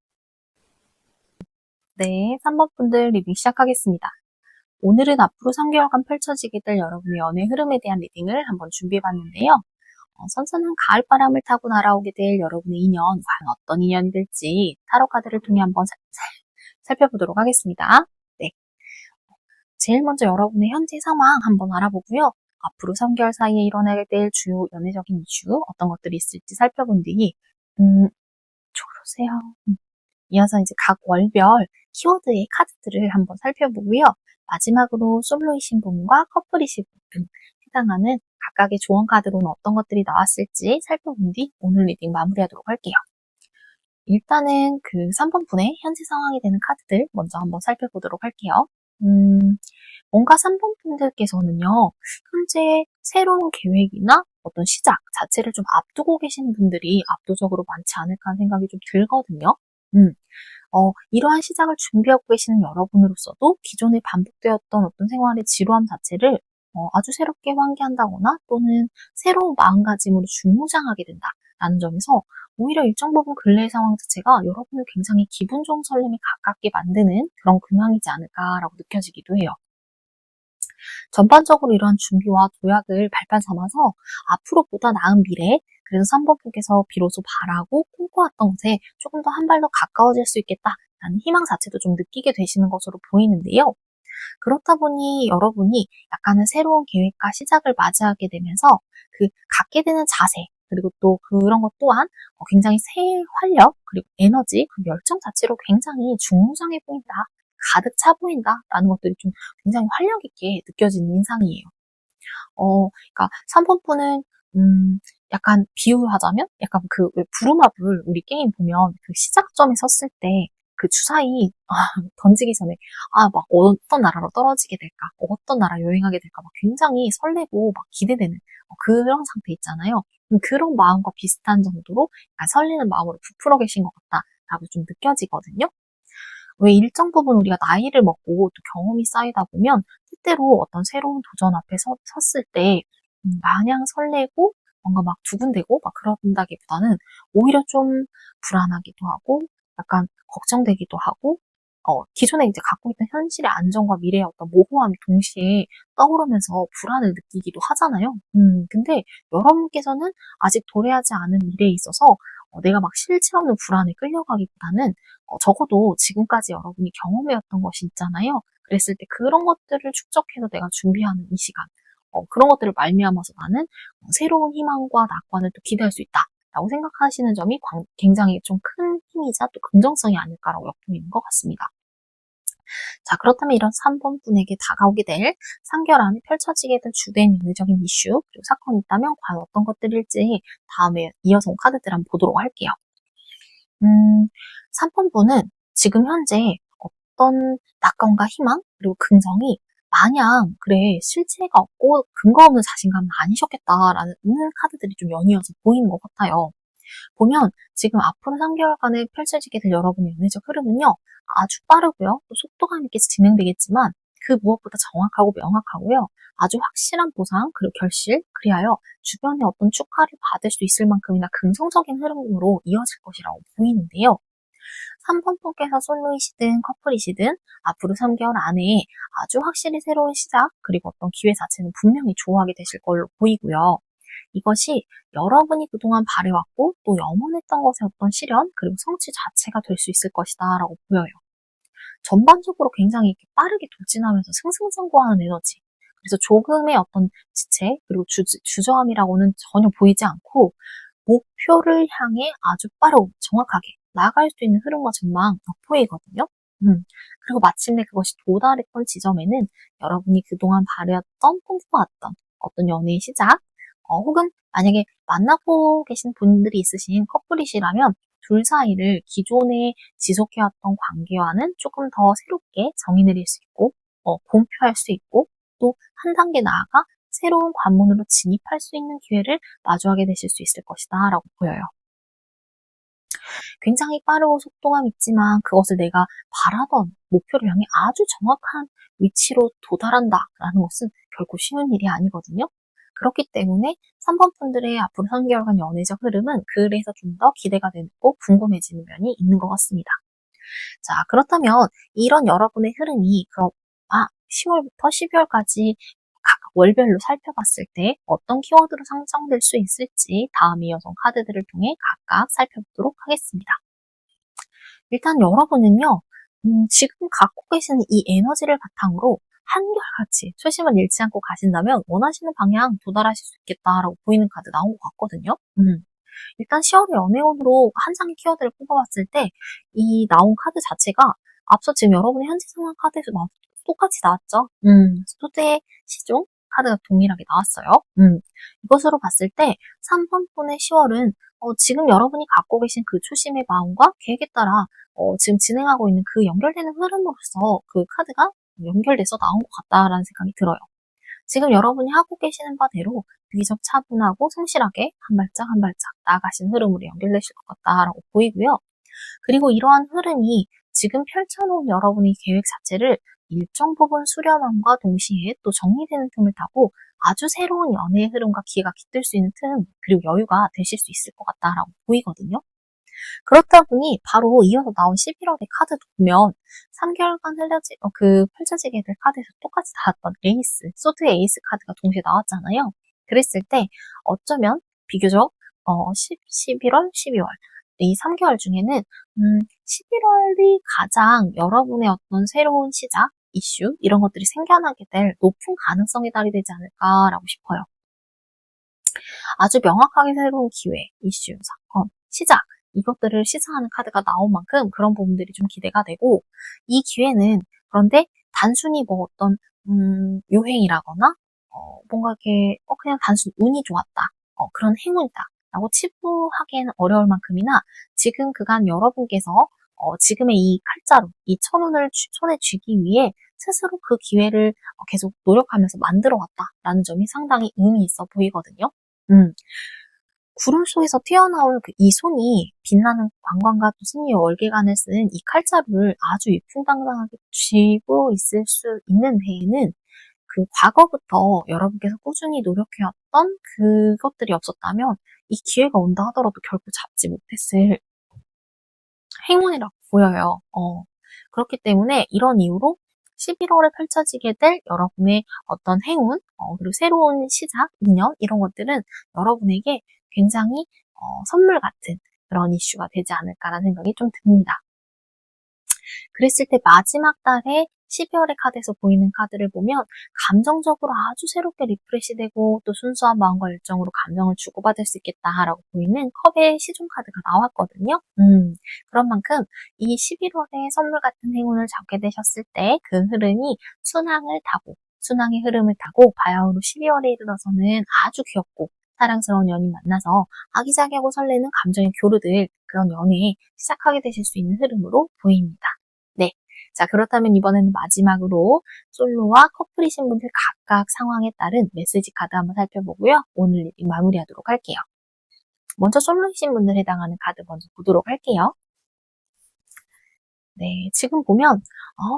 네, 3번 분들 리딩 시작하겠습니다. 오늘은 앞으로 3개월간 펼쳐지게 될 여러분의 연애 흐름에 대한 리딩을 한번 준비해봤는데요. 선선한 가을바람을 타고 날아오게 될 여러분의 인연, 과연 어떤 인연이 될지 타로 카드를 통해 한번 살펴보도록 하겠습니다. 네, 제일 먼저 여러분의 현재 상황 한번 알아보고요. 앞으로 3개월 사이에 일어나게 될 주요 연애적인 이슈, 어떤 것들이 있을지 살펴본 뒤, 초록세요. 이어서 이제 각 월별 키워드의 카드들을 한번 살펴보고요. 마지막으로 솔로이신 분과 커플이신 분 해당하는 각각의 조언 카드로는 어떤 것들이 나왔을지 살펴본 뒤 오늘 리딩 마무리하도록 할게요. 일단은 그 3번 분의 현재 상황이 되는 카드들 먼저 한번 살펴보도록 할게요. 뭔가 3번 분들께서는요, 현재 새로운 계획이나 어떤 시작 자체를 좀 앞두고 계시는 분들이 압도적으로 많지 않을까 하는 생각이 좀 들거든요. 이러한 시작을 준비하고 계시는 여러분으로서도 기존에 반복되었던 어떤 생활의 지루함 자체를 아주 새롭게 환기한다거나 또는 새로운 마음가짐으로 중무장하게 된다라는 점에서 오히려 일정 부분 근래의 상황 자체가 여러분을 굉장히 기분 좋은 설렘에 가깝게 만드는 그런 근황이지 않을까라고 느껴지기도 해요. 전반적으로 이러한 준비와 도약을 발판 삼아서 앞으로 보다 나은 미래, 그래서 3번 분께서 비로소 바라고 꿈꿔왔던 것에 조금 더 한 발 더 가까워질 수 있겠다라는 희망 자체도 좀 느끼게 되시는 것으로 보이는데요. 그렇다 보니 여러분이 약간은 새로운 계획과 시작을 맞이하게 되면서 그 갖게 되는 자세, 그리고 또 그런 것 또한 굉장히 새 활력, 그리고 에너지, 그 열정 자체로 굉장히 중무장해 보인다. 가득 차 보인다라는 것들이 좀 굉장히 활력 있게 느껴지는 인상이에요. 그러니까 3번 분은 약간 비유하자면 약간 그 부루마블 우리 게임 보면 그 시작점에 섰을 때 그 주사위 던지기 전에 막 어떤 나라로 떨어지게 될까, 어떤 나라 여행하게 될까 막 굉장히 설레고 막 기대되는 그런 상태 있잖아요. 그런 마음과 비슷한 정도로 약간 설레는 마음으로 부풀어 계신 것 같다라고 좀 느껴지거든요. 왜 일정 부분 우리가 나이를 먹고 또 경험이 쌓이다 보면 때때로 어떤 새로운 도전 앞에 섰을 때 마냥 설레고 뭔가 막 두근대고 막 그런다기보다는 오히려 좀 불안하기도 하고 약간 걱정되기도 하고 기존에 이제 갖고 있던 현실의 안정과 미래의 어떤 모호함이 동시에 떠오르면서 불안을 느끼기도 하잖아요. 근데 여러분께서는 아직 도래하지 않은 미래에 있어서 내가 막 실체 없는 불안에 끌려가기보다는 적어도 지금까지 여러분이 경험해왔던 것이 있잖아요. 그랬을 때 그런 것들을 축적해서 내가 준비하는 이 시간, 그런 것들을 말미암아서 나는 새로운 희망과 낙관을 또 기대할 수 있다라고 생각하시는 점이 굉장히 좀 큰 힘이자 또 긍정성이 아닐까라고 엿보이는 것 같습니다. 자, 그렇다면 이런 3번 분에게 다가오게 될 3개월 안에 펼쳐지게 될 주된 연애적인 이슈, 그리고 사건이 있다면 과연 어떤 것들일지 다음에 이어서 온 카드들 한번 보도록 할게요. 3번 분은 지금 현재 어떤 낙관과 희망, 그리고 긍정이 마냥 그래 실체가 없고 근거 없는 자신감은 아니셨겠다라는 카드들이 좀 연이어서 보이는 것 같아요. 보면 지금 앞으로 3개월간에 펼쳐지게 될 여러분의 연애적 흐름은요. 아주 빠르고요. 또 속도감 있게 진행되겠지만 그 무엇보다 정확하고 명확하고요. 아주 확실한 보상 그리고 결실 그리하여 주변의 어떤 축하를 받을 수 있을 만큼이나 긍정적인 흐름으로 이어질 것이라고 보이는데요. 3번 분께서 솔로이시든 커플이시든 앞으로 3개월 안에 아주 확실히 새로운 시작 그리고 어떤 기회 자체는 분명히 좋아하게 되실 걸로 보이고요. 이것이 여러분이 그동안 바래왔고 또 염원했던 것의 어떤 실현 그리고 성취 자체가 될 수 있을 것이다 라고 보여요. 전반적으로 굉장히 이렇게 빠르게 돌진하면서 승승장구하는 에너지. 그래서 조금의 어떤 지체, 그리고 주저함이라고는 전혀 보이지 않고, 목표를 향해 아주 빠르고 정확하게 나아갈 수 있는 흐름과 전망 보이거든요. 그리고 마침내 그것이 도달했던 지점에는 여러분이 그동안 바랬던, 꿈꿔왔던 어떤 연애의 시작, 혹은 만약에 만나고 계신 분들이 있으신 커플이시라면 둘 사이를 기존에 지속해왔던 관계와는 조금 더 새롭게 정의 내릴 수 있고, 공표할 수 있고, 또 한 단계 나아가 새로운 관문으로 진입할 수 있는 기회를 마주하게 되실 수 있을 것이다 라고 보여요. 굉장히 빠르고 속도감 있지만 그것을 내가 바라던 목표를 향해 아주 정확한 위치로 도달한다라는 것은 결코 쉬운 일이 아니거든요. 그렇기 때문에 3번 분들의 앞으로 3개월간 연애적 흐름은 그래서 좀 더 기대가 되고 궁금해지는 면이 있는 것 같습니다. 자, 그렇다면 이런 여러분의 흐름이 10월부터 12월까지 각각 월별로 살펴봤을 때 어떤 키워드로 상정될 수 있을지 다음 이어서 카드들을 통해 각각 살펴보도록 하겠습니다. 일단 여러분은요, 지금 갖고 계시는 이 에너지를 바탕으로 한결같이 초심을 잃지 않고 가신다면 원하시는 방향 도달하실 수 있겠다라고 보이는 카드 나온 것 같거든요. 일단 10월의 연애운으로 한 장의 키워드를 뽑아봤을 때 이 나온 카드 자체가 앞서 지금 여러분의 현재 상황 카드에서 똑같이 나왔죠. 소대의 시종 카드가 동일하게 나왔어요. 이것으로 봤을 때 3번 분의 10월은 지금 여러분이 갖고 계신 그 초심의 마음과 계획에 따라 지금 진행하고 있는 그 연결되는 흐름으로서 그 카드가 연결돼서 나온 것 같다라는 생각이 들어요. 지금 여러분이 하고 계시는 바대로 비교적 차분하고 성실하게 한 발짝 한 발짝 나아가신 흐름으로 연결되실 것 같다라고 보이고요. 그리고 이러한 흐름이 지금 펼쳐놓은 여러분의 계획 자체를 일정 부분 수렴함과 동시에 또 정리되는 틈을 타고 아주 새로운 연애의 흐름과 기회가 깃들 수 있는 틈, 그리고 여유가 되실 수 있을 것 같다라고 보이거든요. 그렇다 보니 바로 이어서 나온 11월의 카드도 보면 3개월간 펼쳐지게 될 카드에서 똑같이 나왔던 에이스, 소드의 에이스 카드가 동시에 나왔잖아요. 그랬을 때 어쩌면 비교적 11월, 12월 이 3개월 중에는 11월이 가장 여러분의 어떤 새로운 시작, 이슈 이런 것들이 생겨나게 될 높은 가능성이 발휘되지 않을까라고 싶어요. 아주 명확하게 새로운 기회, 이슈, 사건, 시작 이것들을 시사하는 카드가 나온 만큼 그런 부분들이 좀 기대가 되고 이 기회는 그런데 단순히 뭐 어떤 요행이라거나 뭔가 이렇게 그냥 단순 운이 좋았다 그런 행운이다 라고 치부하기에는 어려울 만큼이나 지금 그간 여러분께서 지금의 이 칼자루, 이 천운을 손에 쥐기 위해 스스로 그 기회를 계속 노력하면서 만들어 왔다라는 점이 상당히 의미 있어 보이거든요. 구름 속에서 튀어나올 이 손이 빛나는 관광과 또 승리의 월계관을 쓴 이 칼자루를 아주 위풍당당하게 쥐고 있을 수 있는 데에는 그 과거부터 여러분께서 꾸준히 노력해왔던 그것들이 없었다면 이 기회가 온다 하더라도 결코 잡지 못했을 행운이라고 보여요. 그렇기 때문에 이런 이유로 11월에 펼쳐지게 될 여러분의 어떤 행운, 그리고 새로운 시작, 인연 이런 것들은 여러분에게 굉장히 선물 같은 그런 이슈가 되지 않을까라는 생각이 좀 듭니다. 그랬을 때 마지막 달에 12월의 카드에서 보이는 카드를 보면 감정적으로 아주 새롭게 리프레시되고 또 순수한 마음과 열정으로 감정을 주고받을 수 있겠다라고 보이는 컵의 시중 카드가 나왔거든요. 그런 만큼 이 11월에 선물 같은 행운을 잡게 되셨을 때 그 흐름이 순항의 흐름을 타고 바야흐로 12월에 이르러서는 아주 귀엽고 사랑스러운 연인 만나서 아기자기하고 설레는 감정의 교류들 그런 연애에 시작하게 되실 수 있는 흐름으로 보입니다. 네. 자, 그렇다면 이번에는 마지막으로 솔로와 커플이신 분들 각각 상황에 따른 메시지 카드 한번 살펴보고요. 오늘 리딩 마무리하도록 할게요. 먼저 솔로이신 분들 해당하는 카드 먼저 보도록 할게요. 네, 지금 보면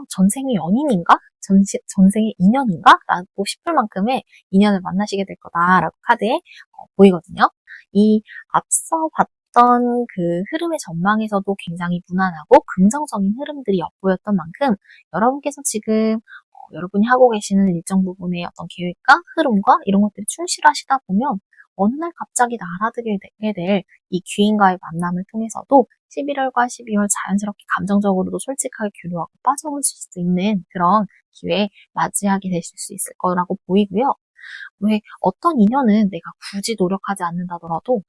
전생의 연인인가? 전생의 인연인가? 라고 싶을 만큼의 인연을 만나시게 될 거다라고 카드에 보이거든요. 이 앞서 봤던 그 흐름의 전망에서도 굉장히 무난하고 긍정적인 흐름들이 엿보였던 만큼 여러분께서 지금 여러분이 하고 계시는 일정 부분의 어떤 계획과 흐름과 이런 것들이 충실하시다 보면 어느 날 갑자기 날아들게 될 이 귀인과의 만남을 통해서도 11월과 12월 자연스럽게 감정적으로도 솔직하게 교류하고 빠져볼 수 있는 그런 기회에 맞이하게 되실 수 있을 거라고 보이고요. 왜 어떤 인연은 내가 굳이 노력하지 않는다더라도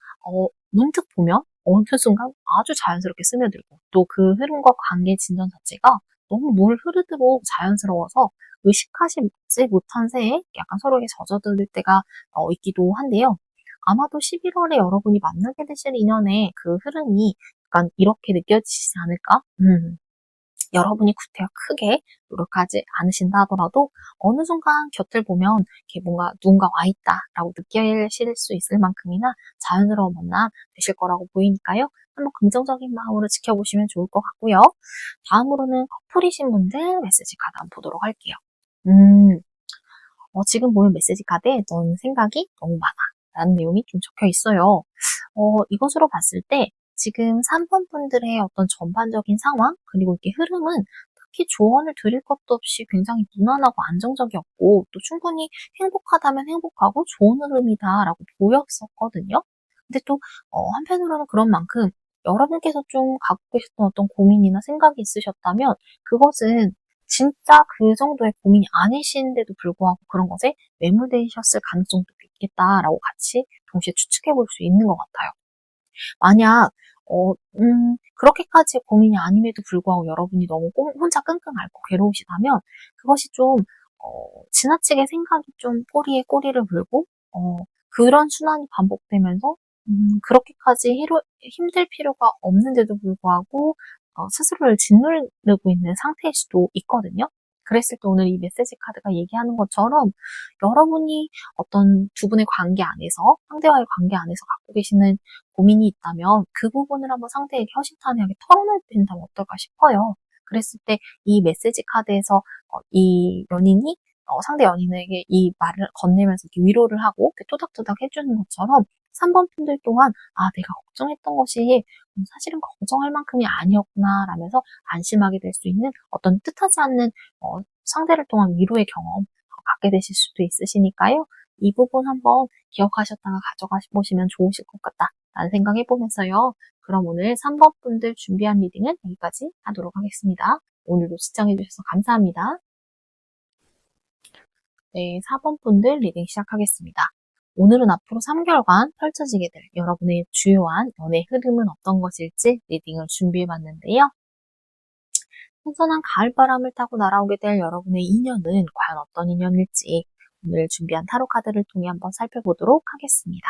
문득 보면 어느 순간 아주 자연스럽게 스며들고 또 그 흐름과 관계 진전 자체가 너무 물 흐르도록 자연스러워서 의식하지 못한 새에 약간 서로에게 젖어들 때가 있기도 한데요. 아마도 11월에 여러분이 만나게 되실 인연의 그 흐름이 약간 이렇게 느껴지시지 않을까? 여러분이 구태여 크게 노력하지 않으신다 하더라도 어느 순간 곁을 보면 이렇게 뭔가 누군가 와 있다라고 느끼실 수 있을 만큼이나 자연스러운 만남 되실 거라고 보이니까요. 한번 긍정적인 마음으로 지켜보시면 좋을 것 같고요. 다음으로는 커플이신 분들 메시지 카드 한번 보도록 할게요. 지금 보는 메시지 카드에 넌 생각이 너무 많아 라는 내용이 좀 적혀 있어요. 이것으로 봤을 때 지금 3번 분들의 어떤 전반적인 상황, 그리고 이렇게 흐름은 특히 조언을 드릴 것도 없이 굉장히 무난하고 안정적이었고, 또 충분히 행복하다면 행복하고 좋은 흐름이다라고 보였었거든요. 근데 또, 한편으로는 그런 만큼 여러분께서 좀 갖고 계셨던 어떤 고민이나 생각이 있으셨다면, 그것은 진짜 그 정도의 고민이 아니신데도 불구하고 그런 것에 매몰되셨을 가능성도 있겠다라고 같이 동시에 추측해 볼 수 있는 것 같아요. 만약 그렇게까지 고민이 아님에도 불구하고 여러분이 너무 혼자 끙끙 앓고 괴로우시다면 그것이 좀 지나치게 생각이 좀 꼬리에 꼬리를 물고 그런 순환이 반복되면서 그렇게까지 힘들 필요가 없는데도 불구하고 스스로를 짓누르고 있는 상태일 수도 있거든요. 그랬을 때 오늘 이 메시지 카드가 얘기하는 것처럼 여러분이 어떤 두 분의 관계 안에서, 상대와의 관계 안에서 갖고 계시는 고민이 있다면 그 부분을 한번 상대에게 허심탄회하게 털어내드린다면 어떨까 싶어요. 그랬을 때 이 메시지 카드에서 이 연인이 상대 연인에게 이 말을 건네면서 이렇게 위로를 하고 이렇게 토닥토닥 해주는 것처럼 3번 분들 또한 내가 걱정했던 것이 사실은 걱정할 만큼이 아니었구나 라면서 안심하게 될 수 있는 어떤 뜻하지 않는 상대를 통한 위로의 경험 갖게 되실 수도 있으시니까요. 이 부분 한번 기억하셨다가 가져가 보시면 좋으실 것 같다 라는 생각 해보면서요. 그럼 오늘 3번 분들 준비한 리딩은 여기까지 하도록 하겠습니다. 오늘도 시청해주셔서 감사합니다. 네, 4번 분들 리딩 시작하겠습니다. 오늘은 앞으로 3개월간 펼쳐지게 될 여러분의 주요한 연애 흐름은 어떤 것일지 리딩을 준비해봤는데요. 선선한 가을바람을 타고 날아오게 될 여러분의 인연은 과연 어떤 인연일지 오늘 준비한 타로 카드를 통해 한번 살펴보도록 하겠습니다.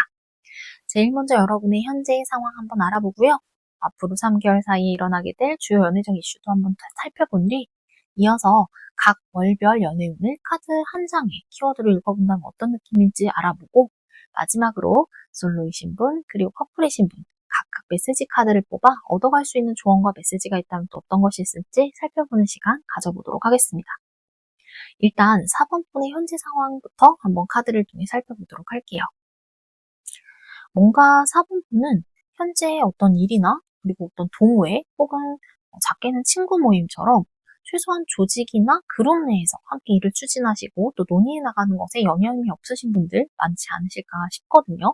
제일 먼저 여러분의 현재의 상황 한번 알아보고요. 앞으로 3개월 사이에 일어나게 될 주요 연애적 이슈도 한번 살펴본 뒤 이어서 각 월별 연애운을 카드 한 장에 키워드를 읽어본다면 어떤 느낌일지 알아보고 마지막으로 솔로이신 분 그리고 커플이신 분 각각 메시지 카드를 뽑아 얻어갈 수 있는 조언과 메시지가 있다면 또 어떤 것이 있을지 살펴보는 시간 가져보도록 하겠습니다. 일단 4번 분의 현재 상황부터 한번 카드를 통해 살펴보도록 할게요. 뭔가 4번 분은 현재 어떤 일이나 그리고 어떤 동호회 혹은 작게는 친구 모임처럼 최소한 조직이나 그룹 내에서 함께 일을 추진하시고 또 논의해 나가는 것에 영향이 없으신 분들 많지 않으실까 싶거든요.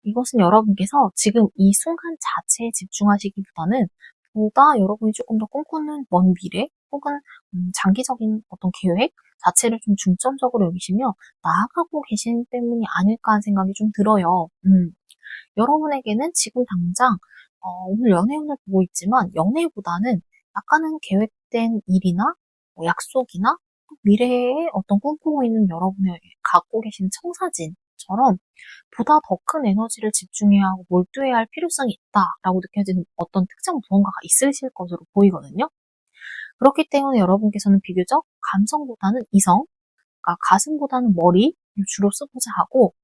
이것은 여러분께서 지금 이 순간 자체에 집중하시기보다는 보다 여러분이 조금 더 꿈꾸는 먼 미래 혹은 장기적인 어떤 계획 자체를 좀 중점적으로 여기시며 나아가고 계신 때문이 아닐까 하는 생각이 좀 들어요. 여러분에게는 지금 당장 오늘 연애운을 보고 있지만 연애보다는 약간은 계획된 일이나 약속이나 미래에 어떤 꿈꾸고 있는 여러분이 갖고 계신 청사진처럼 보다 더 큰 에너지를 집중해야 하고 몰두해야 할 필요성이 있다라고 느껴지는 어떤 특정 무언가가 있으실 것으로 보이거든요. 그렇기 때문에 여러분께서는 비교적 감성보다는 이성, 그러니까 가슴보다는 머리를 주로 쓰고자 하고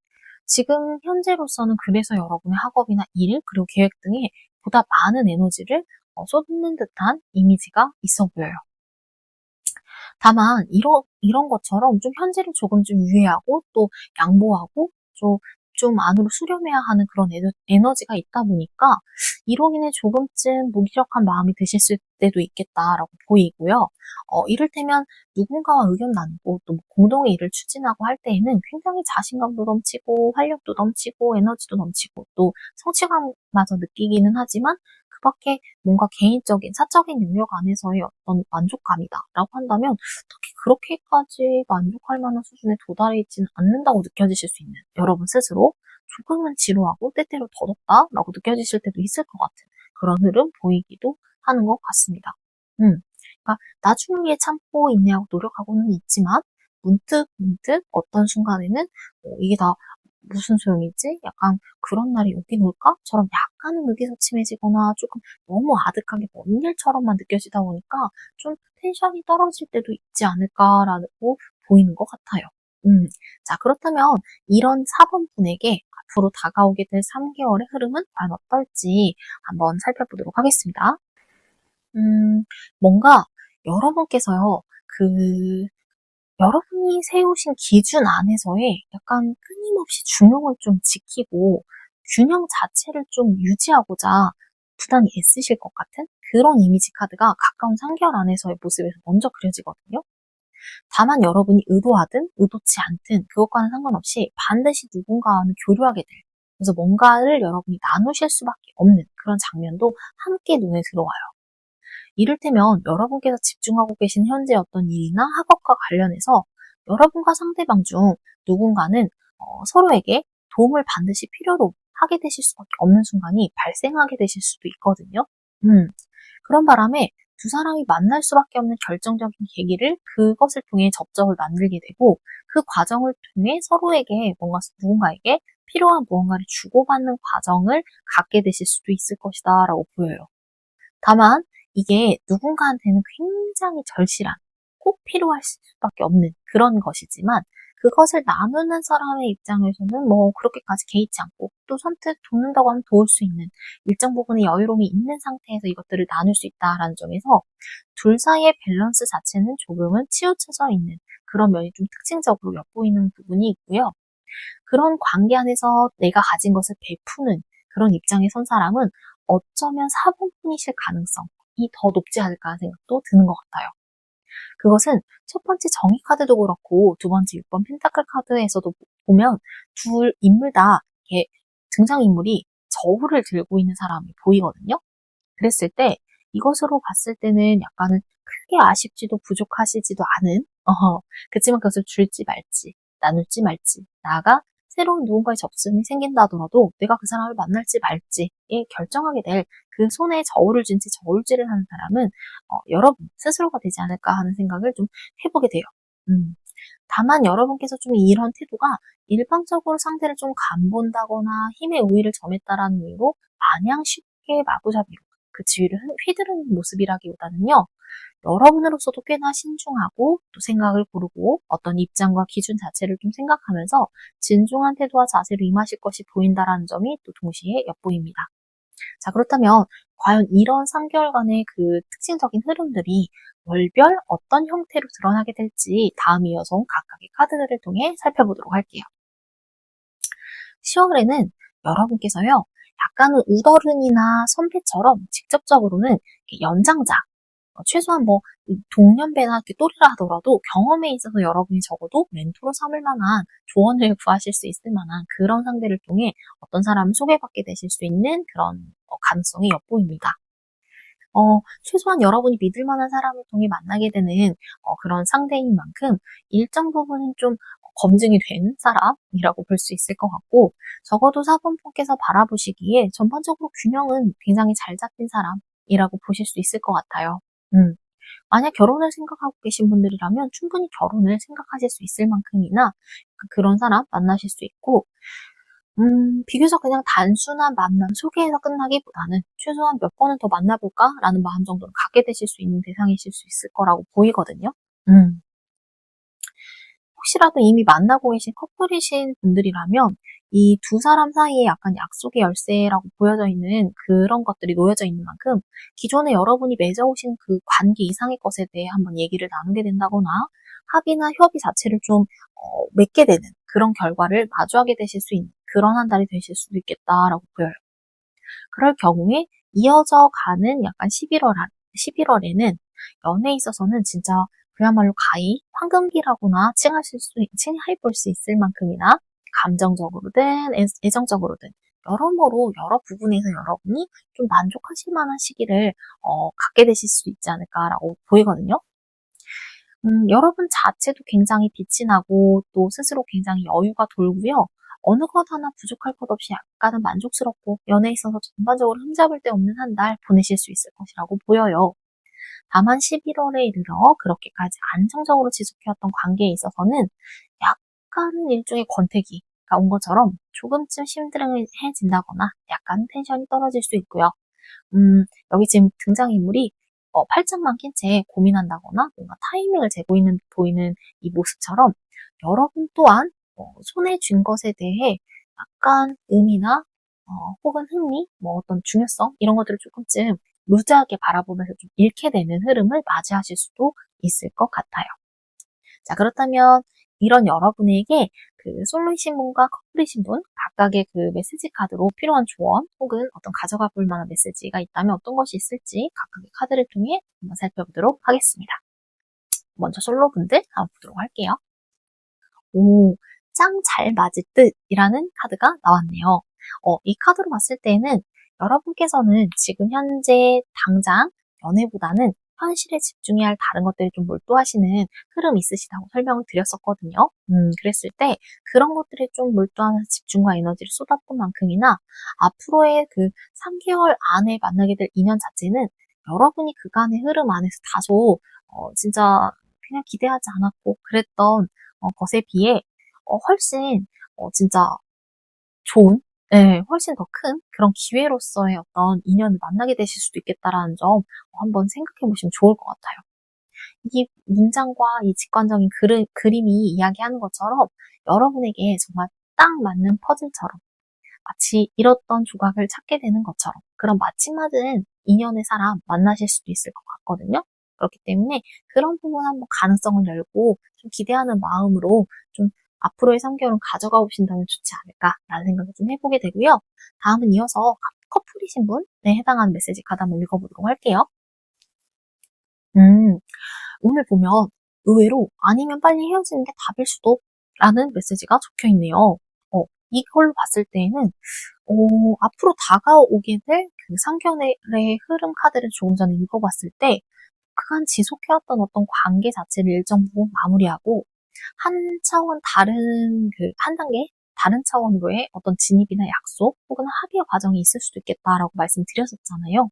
지금 현재로서는 그래서 여러분의 학업이나 일, 그리고 계획 등에 보다 많은 에너지를 쏟는 듯한 이미지가 있어 보여요. 다만 이런 것처럼 좀 현재를 조금 좀 유예하고 또 양보하고 좀 좀 안으로 수렴해야 하는 그런 에너지가 있다 보니까 이로 인해 조금쯤 무기력한 마음이 드실 때도 있겠다라고 보이고요. 이를테면 누군가와 의견 나누고 또 공동의 일을 추진하고 할 때에는 굉장히 자신감도 넘치고 활력도 넘치고 에너지도 넘치고 또 성취감마저 느끼기는 하지만 그 밖에 뭔가 개인적인 사적인 영역 안에서의 어떤 만족감이다라고 한다면 특히 그렇게까지 만족할 만한 수준에 도달해 있지는 않는다고 느껴지실 수 있는 여러분 스스로 조금은 지루하고 때때로 더덥다라고 느껴지실 때도 있을 것 같은 그런 흐름 보이기도 하는 것 같습니다. 그러니까 나중을 위해 참고 인내하고 노력하고는 있지만 문득 어떤 순간에는 이게 다 무슨 소용이지? 약간 그런 날이 오긴 올까?처럼 약간은 의기소침해지거나 조금 너무 아득하게 먼 일처럼만 느껴지다 보니까 좀 텐션이 떨어질 때도 있지 않을까라고 보이는 것 같아요. 자, 그렇다면 이런 4번 분에게 앞으로 다가오게 될 3개월의 흐름은 과연 어떨지 한번 살펴보도록 하겠습니다. 뭔가 여러분께서요, 여러분이 세우신 기준 안에서의 약간 끊임없이 중용을 좀 지키고 균형 자체를 좀 유지하고자 부단히 애쓰실 것 같은 그런 이미지 카드가 가까운 3개월 안에서의 모습에서 먼저 그려지거든요. 다만 여러분이 의도하든 의도치 않든 그것과는 상관없이 반드시 누군가와는 교류하게 될, 그래서 뭔가를 여러분이 나누실 수밖에 없는 그런 장면도 함께 눈에 들어와요. 이를테면 여러분께서 집중하고 계신 현재 어떤 일이나 학업과 관련해서 여러분과 상대방 중 누군가는 서로에게 도움을 반드시 필요로 하게 되실 수밖에 없는 순간이 발생하게 되실 수도 있거든요. 그런 바람에 두 사람이 만날 수밖에 없는 결정적인 계기를 그것을 통해 접점을 만들게 되고 그 과정을 통해 서로에게 누군가에게 필요한 무언가를 주고받는 과정을 갖게 되실 수도 있을 것이다 라고 보여요. 다만 이게 누군가한테는 굉장히 절실한, 꼭 필요할 수밖에 없는 그런 것이지만 그것을 나누는 사람의 입장에서는 뭐 그렇게까지 개의치 않고 또 선뜻 돕는다고 하면 도울 수 있는 일정 부분의 여유로움이 있는 상태에서 이것들을 나눌 수 있다라는 점에서 둘 사이의 밸런스 자체는 조금은 치우쳐져 있는 그런 면이 좀 특징적으로 엿보이는 부분이 있고요. 그런 관계 안에서 내가 가진 것을 베푸는 그런 입장에 선 사람은 어쩌면 4번뿐이실 가능성이 더 높지 않을까 하는 생각도 드는 것 같아요. 그것은 첫 번째 정의 카드도 그렇고 두 번째 6번 펜타클 카드에서도 보면 둘 인물 다 등장인물이 저울을 들고 있는 사람이 보이거든요. 그랬을 때 이것으로 봤을 때는 약간은 크게 아쉽지도 부족하시지도 않은 그렇지만 그것을 줄지 말지 나눌지 말지 나아가 새로운 누군가의 접점이 생긴다 하더라도 내가 그 사람을 만날지 말지에 결정하게 될 그 손에 저울을 쥔 채 저울질을 하는 사람은 여러분 스스로가 되지 않을까 하는 생각을 좀 해보게 돼요. 다만 여러분께서 좀 이런 태도가 일방적으로 상대를 좀 간본다거나 힘의 우위를 점했다라는 의미로 마냥 쉽게 마구잡이로 그 지위를 휘두르는 모습이라기보다는요. 여러분으로서도 꽤나 신중하고 또 생각을 고르고 어떤 입장과 기준 자체를 좀 생각하면서 진중한 태도와 자세로 임하실 것이 보인다라는 점이 또 동시에 엿보입니다. 자, 그렇다면 과연 이런 3개월간의 그 특징적인 흐름들이 월별 어떤 형태로 드러나게 될지 다음 이어서 각각의 카드들을 통해 살펴보도록 할게요. 10월에는 여러분께서요, 약간은 우더른이나 선배처럼 직접적으로는 연장자, 최소한 뭐 동년배나 또래라 하더라도 경험에 있어서 여러분이 적어도 멘토로 삼을 만한 조언을 구하실 수 있을 만한 그런 상대를 통해 어떤 사람을 소개받게 되실 수 있는 그런 가능성이 엿보입니다. 최소한 여러분이 믿을 만한 사람을 통해 만나게 되는 그런 상대인 만큼 일정 부분은 좀 검증이 된 사람이라고 볼 수 있을 것 같고 적어도 4번분께서 바라보시기에 전반적으로 균형은 굉장히 잘 잡힌 사람이라고 보실 수 있을 것 같아요. 만약 결혼을 생각하고 계신 분들이라면 충분히 결혼을 생각하실 수 있을 만큼이나 그런 사람 만나실 수 있고 비교적 그냥 단순한 만남 소개에서 끝나기보다는 최소한 몇 번은 더 만나볼까라는 마음 정도는 갖게 되실 수 있는 대상이실 수 있을 거라고 보이거든요. 혹시라도 이미 만나고 계신 커플이신 분들이라면 이 두 사람 사이에 약간 약속의 열쇠라고 보여져 있는 그런 것들이 놓여져 있는 만큼 기존에 여러분이 맺어오신 그 관계 이상의 것에 대해 한번 얘기를 나누게 된다거나 합의나 협의 자체를 좀 맺게 되는 그런 결과를 마주하게 되실 수 있는 그런 한 달이 되실 수도 있겠다라고 보여요. 그럴 경우에 이어져 가는 약간 11월에는 연애에 있어서는 진짜 그야말로 가히 황금기라고나 칭할 수 있을 만큼이나 감정적으로든 애정적으로든 여러모로 여러 부분에서 여러분이 좀 만족하실 만한 시기를 갖게 되실 수 있지 않을까라고 보이거든요. 여러분 자체도 굉장히 빛이 나고 또 스스로 굉장히 여유가 돌고요. 어느 것 하나 부족할 것 없이 약간은 만족스럽고 연애에 있어서 전반적으로 흠잡을 데 없는 한 달 보내실 수 있을 것이라고 보여요. 다만 11월에 이르러 그렇게까지 안정적으로 지속해왔던 관계에 있어서는 약간은 일종의 권태기가 온 것처럼 조금쯤 심드렁해진다거나 약간 텐션이 떨어질 수 있고요. 여기 지금 등장인물이 팔짱만 낀 채 고민한다거나 뭔가 타이밍을 재고 보이는 이 모습처럼 여러분 또한 손에 쥔 것에 대해 약간 의미나 혹은 흥미, 뭐 어떤 중요성 이런 것들을 조금쯤 루즈하게 바라보면서 좀 잃게 되는 흐름을 맞이하실 수도 있을 것 같아요. 자, 그렇다면 이런 여러분에게 그 솔로이신 분과 커플이신 분 각각의 그 메시지 카드로 필요한 조언 혹은 어떤 가져가 볼 만한 메시지가 있다면 어떤 것이 있을지 각각의 카드를 통해 한번 살펴보도록 하겠습니다. 먼저 솔로분들 한번 보도록 할게요. 오, 짱 잘 맞을 듯이라는 카드가 나왔네요. 이 카드로 봤을 때는 여러분께서는 지금 현재 당장 연애보다는 현실에 집중해야 할 다른 것들이 좀 몰두하시는 흐름이 있으시다고 설명을 드렸었거든요. 그랬을 때 그런 것들에 좀 몰두하면서 집중과 에너지를 쏟았던 만큼이나 앞으로의 그 3개월 안에 만나게 될 인연 자체는 여러분이 그간의 흐름 안에서 다소 진짜 그냥 기대하지 않았고 그랬던 것에 비해 훨씬 진짜 좋은, 네, 훨씬 더 큰 그런 기회로서의 어떤 인연을 만나게 되실 수도 있겠다라는 점 한번 생각해 보시면 좋을 것 같아요. 이 문장과 이 직관적인 그림이 이야기하는 것처럼 여러분에게 정말 딱 맞는 퍼즐처럼 마치 잃었던 조각을 찾게 되는 것처럼 그런 마침맞은 인연의 사람 만나실 수도 있을 것 같거든요. 그렇기 때문에 그런 부분 한번 가능성을 열고 좀 기대하는 마음으로 좀 앞으로의 3개월은 가져가 보신다면 좋지 않을까라는 생각을 좀 해보게 되고요. 다음은 이어서 커플이신 분에 해당하는 메시지 카드 한번 읽어보도록 할게요. 오늘 보면 의외로 아니면 빨리 헤어지는 게 답일 수도 라는 메시지가 적혀 있네요. 이걸로 봤을 때에는 앞으로 다가오게 될 그 3개월의 흐름 카드를 조금 전에 읽어봤을 때 그간 지속해왔던 어떤 관계 자체를 일정 부분 마무리하고 한 차원 한 단계 다른 차원으로의 어떤 진입이나 약속 혹은 합의 과정이 있을 수도 있겠다라고 말씀드렸었잖아요.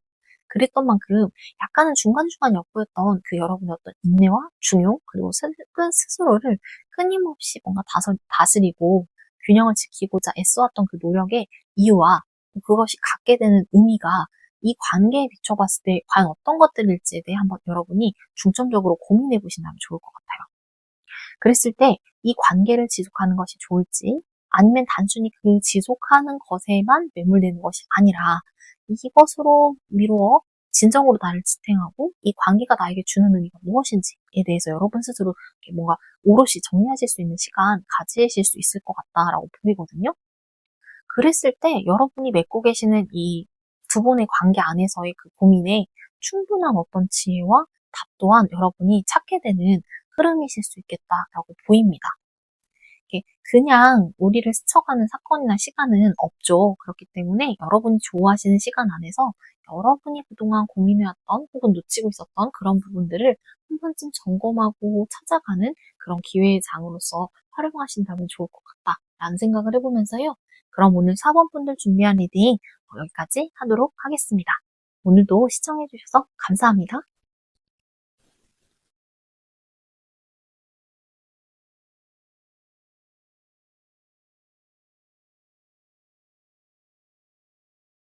그랬던 만큼 약간은 중간중간 엿보였던 그 여러분의 어떤 인내와 중용 그리고 스스로를 끊임없이 뭔가 다스리고 균형을 지키고자 애써왔던 그 노력의 이유와 그것이 갖게 되는 의미가 이 관계에 비춰봤을 때 과연 어떤 것들일지에 대해 한번 여러분이 중점적으로 고민해 보신다면 좋을 것 같아요. 그랬을 때 이 관계를 지속하는 것이 좋을지 아니면 단순히 그 지속하는 것에만 매몰되는 것이 아니라 이것으로 미루어 진정으로 나를 지탱하고 이 관계가 나에게 주는 의미가 무엇인지에 대해서 여러분 스스로 뭔가 오롯이 정리하실 수 있는 시간 가지실 수 있을 것 같다라고 보이거든요. 그랬을 때 여러분이 맺고 계시는 이 두 분의 관계 안에서의 그 고민에 충분한 어떤 지혜와 답 또한 여러분이 찾게 되는 흐름이실 수 있겠다라고 보입니다. 그냥 우리를 스쳐가는 사건이나 시간은 없죠. 그렇기 때문에 여러분이 좋아하시는 시간 안에서 여러분이 그동안 고민해왔던 혹은 놓치고 있었던 그런 부분들을 한 번쯤 점검하고 찾아가는 그런 기회의 장으로서 활용하신다면 좋을 것 같다라는 생각을 해보면서요. 그럼 오늘 4번 분들 준비한 리딩 여기까지 하도록 하겠습니다. 오늘도 시청해주셔서 감사합니다.